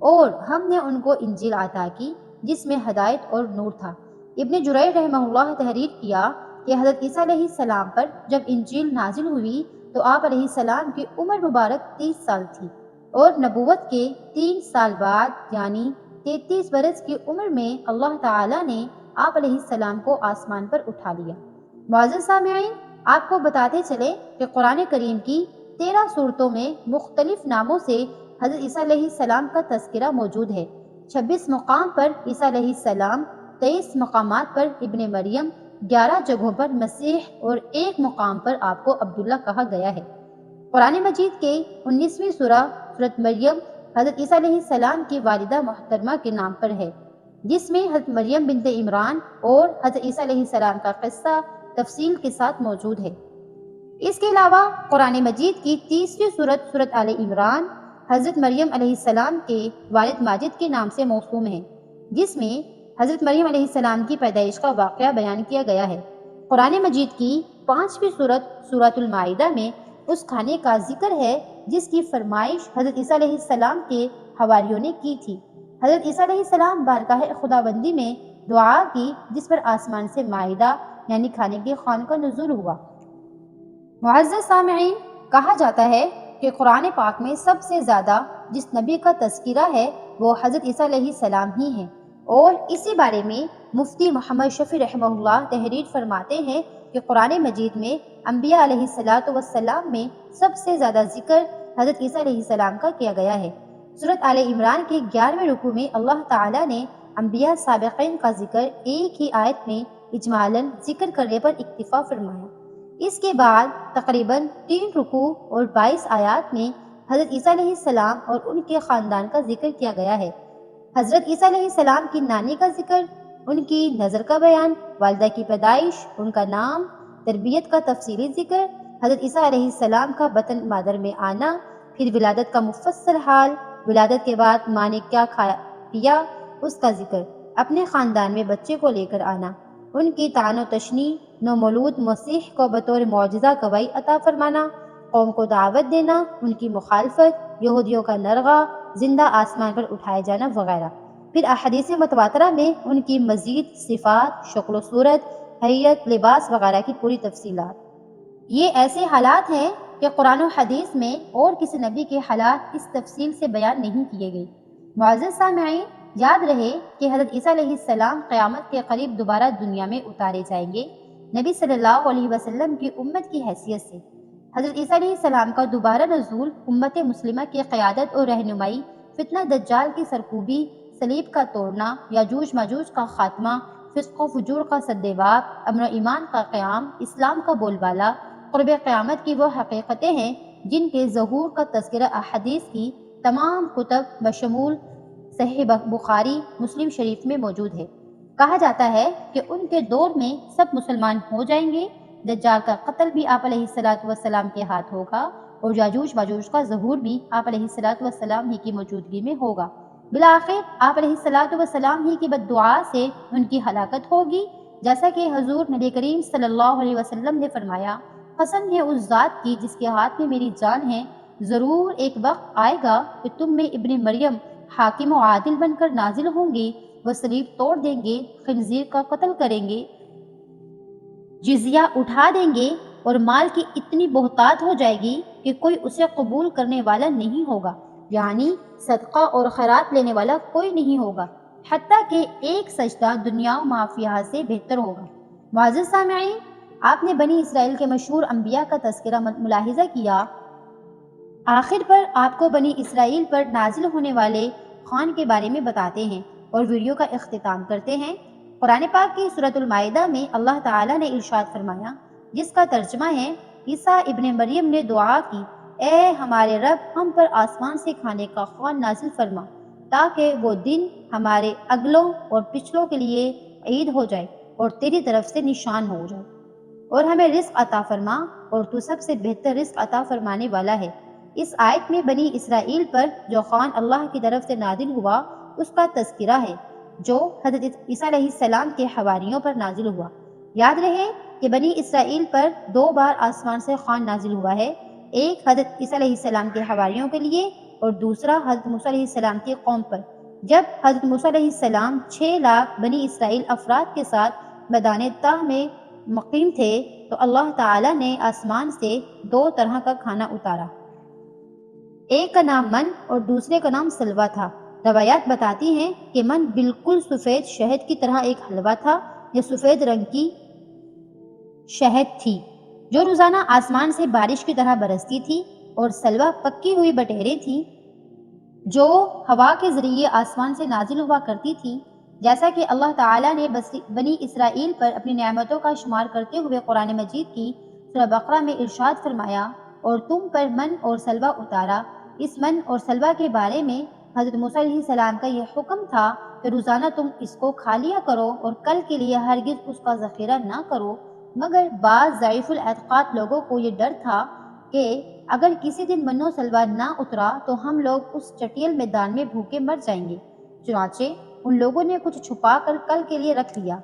اور ہم نے ان کو انجیل عطا کی جس میں ہدایت اور نور تھا۔ ابن جریر رحمہ اللہ تحریر کیا کہ حضرت عیسیٰ علیہ السلام پر جب انجیل نازل ہوئی تو آپ علیہ السلام کی عمر مبارک 30 سال تھی، اور نبوت کے 3 سال بعد یعنی 33 برس کی عمر میں اللہ تعالیٰ نے آپ علیہ السلام کو آسمان پر اٹھا لیا۔ معزز سامعین، آپ کو بتاتے چلے کہ قرآن کریم کی 13 سورتوں میں مختلف ناموں سے حضرت عیسیٰ علیہ السلام کا تذکرہ موجود ہے۔ 26 مقام پر عیسیٰ علیہ السلام، 23 مقامات پر ابن مریم، 11 جگہوں پر مسیح اور 1 مقام پر آپ کو عبداللہ کہا گیا ہے۔ قرآن مجید کے 19ویں سورہ سورۃ مریم حضرت عیسیٰ علیہ السلام کی والدہ محترمہ کے نام پر ہے، جس میں حضرت مریم بنت عمران اور حضرت عیسیٰ علیہ السلام کا قصہ تفصیل کے ساتھ موجود ہے۔ اس کے علاوہ قرآن مجید کی 30ویں سورت سورۃ آل عمران حضرت مریم علیہ السلام کے والد ماجد کے نام سے موسوم ہے، جس میں حضرت مریم علیہ السلام کی پیدائش کا واقعہ بیان کیا گیا ہے۔ قرآن مجید کی 5ویں سورت سورۃ المائدہ میں اس کھانے کا ذکر ہے جس کی فرمائش حضرت عیسیٰ علیہ السلام کے حواریوں نے کی تھی۔ حضرت عیسیٰ علیہ السلام بارگاہ خداوندی میں دعا کی جس پر آسمان سے مائدہ یعنی کھانے کے خوان کا نزول ہوا۔ معزز سامعین، کہا جاتا ہے کہ قرآن پاک میں سب سے زیادہ جس نبی کا تذکرہ ہے وہ حضرت عیسیٰ علیہ السلام ہی ہیں، اور اسی بارے میں مفتی محمد شفیع رحمہ اللہ تحریر فرماتے ہیں کہ قرآن مجید میں انبیاء علیہ السلام میں سب سے زیادہ ذکر حضرت عیسیٰ علیہ السلام کا کیا گیا ہے۔ سورۃ آل عمران کے 11ویں رکوع میں اللہ تعالیٰ نے انبیاء سابقین کا ذکر ایک ہی آیت میں اجمالاً ذکر کرنے پر اکتفا فرمایا۔ اس کے بعد تقریباً 3 رکوع اور 22 آیات میں حضرت عیسیٰ علیہ السلام اور ان کے خاندان کا ذکر کیا گیا ہے۔ حضرت عیسیٰ علیہ السلام کی نانی کا ذکر، ان کی نظر کا بیان، والدہ کی پیدائش، ان کا نام، تربیت کا تفصیلی ذکر، حضرت عیسیٰ علیہ السلام کا بطن مادر میں آنا، پھر ولادت کا مفصل حال، ولادت کے بعد ماں نے کیا کھایا پیا اس کا ذکر، اپنے خاندان میں بچے کو لے کر آنا، ان کی طعن و تشنیع، نومولود مسیح کو بطور معجزہ گواہی عطا فرمانا، قوم کو دعوت دینا، ان کی مخالفت، یہودیوں کا نرغہ، زندہ آسمان پر اٹھائے جانا وغیرہ۔ پھر احادیث متواترہ میں ان کی مزید صفات، شکل و صورت، حیت، لباس وغیرہ کی پوری تفصیلات۔ یہ ایسے حالات ہیں کہ قرآن و حدیث میں اور کسی نبی کے حالات اس تفصیل سے بیان نہیں کیے گئے۔ معزز سامعین، یاد رہے کہ حضرت عیسیٰ علیہ السلام قیامت کے قریب دوبارہ دنیا میں اتارے جائیں گے، نبی صلی اللہ علیہ وسلم کی امت کی حیثیت سے۔ حضرت عیسیٰ علیہ السلام کا دوبارہ نزول، امت مسلمہ کی قیادت اور رہنمائی، فتنہ دجال کی سرکوبی، صلیب کا توڑنا، یاجوج ماجوج کا خاتمہ، فسق و فجور کا سدباب، امن و ایمان کا قیام، اسلام کا بول بالا، قرب قیامت کی وہ حقیقتیں ہیں جن کے ظہور کا تذکرہ احادیث کی تمام کتب بشمول صحیح بخاری، مسلم شریف میں موجود ہے۔ کہا جاتا ہے کہ ان کے دور میں سب مسلمان ہو جائیں گے، دجال کا قتل بھی آپ علیہ السلام کے ہاتھ ہوگا، اور یاجوج ماجوج کا ظہور بھی آپ علیہ السلام ہی کی موجودگی میں ہوگا۔ بالآخر آپ علیہ السلام ہی کی بددعا سے ان کی ہلاکت ہوگی، جیسا کہ حضور نبی کریم صلی اللہ علیہ وسلم نے فرمایا، قسم ہے اس ذات کی جس کے ہاتھ میں میری جان ہے، ضرور ایک وقت آئے گا کہ تم میں ابن مریم حاکم و عادل بن کر نازل ہوں گے، وہ صلیب توڑ دیں گے، خنزیر کا قتل کریں گے، جزیہ اٹھا دیں گے، اور مال کی اتنی بہتات ہو جائے گی کہ کوئی اسے قبول کرنے والا نہیں ہوگا، یعنی صدقہ اور خیرات لینے والا کوئی نہیں ہوگا، حتیٰ کہ ایک سجدہ دنیا و ما فیہا سے بہتر ہوگا۔ معزز سامعین، آپ نے بنی اسرائیل کے مشہور انبیاء کا تذکرہ ملاحظہ کیا۔ آخر پر آپ کو بنی اسرائیل پر نازل ہونے والے خوان کے بارے میں بتاتے ہیں اور ویڈیو کا اختتام کرتے ہیں۔ قرآن پاک کی سورۃ المائدہ میں اللہ تعالیٰ نے ارشاد فرمایا، جس کا ترجمہ ہے، عیسیٰ ابن مریم نے دعا کی، اے ہمارے رب، ہم پر آسمان سے کھانے کا خوان نازل فرما تاکہ وہ دن ہمارے اگلوں اور پچھلوں کے لیے عید ہو جائے اور تیری طرف سے نشان ہو جائے، اور ہمیں رزق عطا فرما، اور تو سب سے بہتر رزق عطا فرمانے والا ہے۔ اس آیت میں بنی اسرائیل پر جو خوان اللہ کی طرف سے نازل ہوا اس کا تذکرہ ہے، جو حضرت عیسیٰ علیہ السلام کے حواریوں پر نازل ہوا۔ یاد رہے کہ بنی اسرائیل پر 2 بار آسمان سے خوان نازل ہوا ہے، ایک حضرت عیسیٰ علیہ السلام کے حواریوں کے لیے اور دوسرا حضرت موسیٰ علیہ السلام کی قوم پر۔ جب حضرت موسیٰ علیہ السلام 6 لاکھ بنی اسرائیل افراد کے ساتھ میدان طہ میں مقیم تھے تو اللہ تعالیٰ نے آسمان سے 2 طرح کا کھانا اتارا، ایک کا نام من اور دوسرے کا نام سلوا تھا۔ روایات بتاتی ہیں کہ من بالکل سفید شہد کی طرح ایک حلوہ تھا یا سفید رنگ کی شہد تھی جو روزانہ آسمان سے بارش کی طرح برستی تھی، اور سلوا پکی ہوئی بٹیریں تھیں جو ہوا کے ذریعے آسمان سے نازل ہوا کرتی تھی۔ جیسا کہ اللہ تعالیٰ نے بنی اسرائیل پر اپنی نعمتوں کا شمار کرتے ہوئے قرآن مجید کی سورہ بقرہ میں ارشاد فرمایا، اور تم پر من اور سلوا اتارا اس من اور سلوہ کے بارے میں حضرت موسیٰ علیہ السلام کا یہ حکم تھا کہ روزانہ تم اس کو کھا لیا کرو اور کل کے لیے ہرگز اس کا ذخیرہ نہ کرو، مگر بعض ضعیف الاعتقاد لوگوں کو یہ ڈر تھا کہ اگر کسی دن من و سلوہ نہ اترا تو ہم لوگ اس چٹیل میدان میں بھوکے مر جائیں گے، چنانچہ ان لوگوں نے کچھ چھپا کر کل کے لیے رکھ لیا۔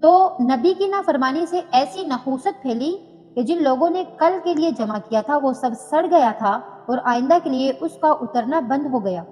تو نبی کی نافرمانی سے ایسی نحوست پھیلی کہ جن لوگوں نے کل کے لیے جمع کیا تھا وہ سب سڑ گیا تھا اور آئندہ کے لیے اس کا اترنا بند ہو گیا۔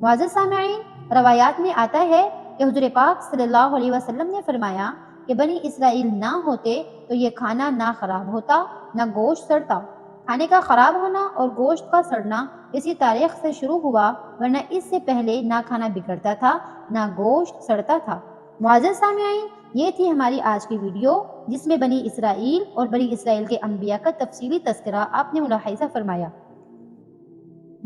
معزز سامعین، روایات میں آتا ہے کہ حضور پاک صلی اللہ علیہ وسلم نے فرمایا کہ بنی اسرائیل نہ ہوتے تو یہ کھانا نہ خراب ہوتا نہ گوشت سڑتا۔ کھانے کا خراب ہونا اور گوشت کا سڑنا اسی تاریخ سے شروع ہوا، ورنہ اس سے پہلے نہ کھانا بگڑتا تھا نہ گوشت سڑتا تھا۔ معزز سامعین، یہ تھی ہماری آج کی ویڈیو جس میں بنی اسرائیل اور بنی اسرائیل کے انبیاء کا تفصیلی تذکرہ آپ نے ملاحظہ فرمایا۔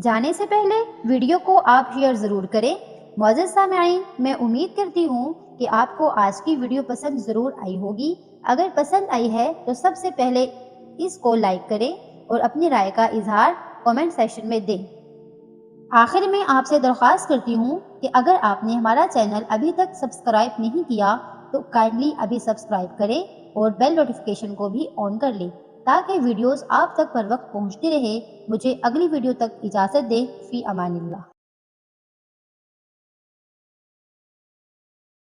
جانے سے پہلے ویڈیو کو آپ شیئر ضرور کریں۔ معزز سامعین، میں امید کرتی ہوں کہ آپ کو آج کی ویڈیو پسند ضرور آئی ہوگی۔ اگر پسند آئی ہے تو سب سے پہلے اس کو لائک کریں اور اپنی رائے کا اظہار کامنٹ سیکشن میں دیں۔ آخر میں آپ سے درخواست کرتی ہوں کہ اگر آپ نے ہمارا چینل ابھی تک سبسکرائب نہیں کیا تو کائنڈلی ابھی سبسکرائب کریں اور بیل نوٹیفیکیشن کو بھی آن کر لیں تاکہ ویڈیوز آپ تک پر وقت پہنچتی رہے۔ مجھے اگلی ویڈیو تک اجازت دیں۔ فی امان اللہ۔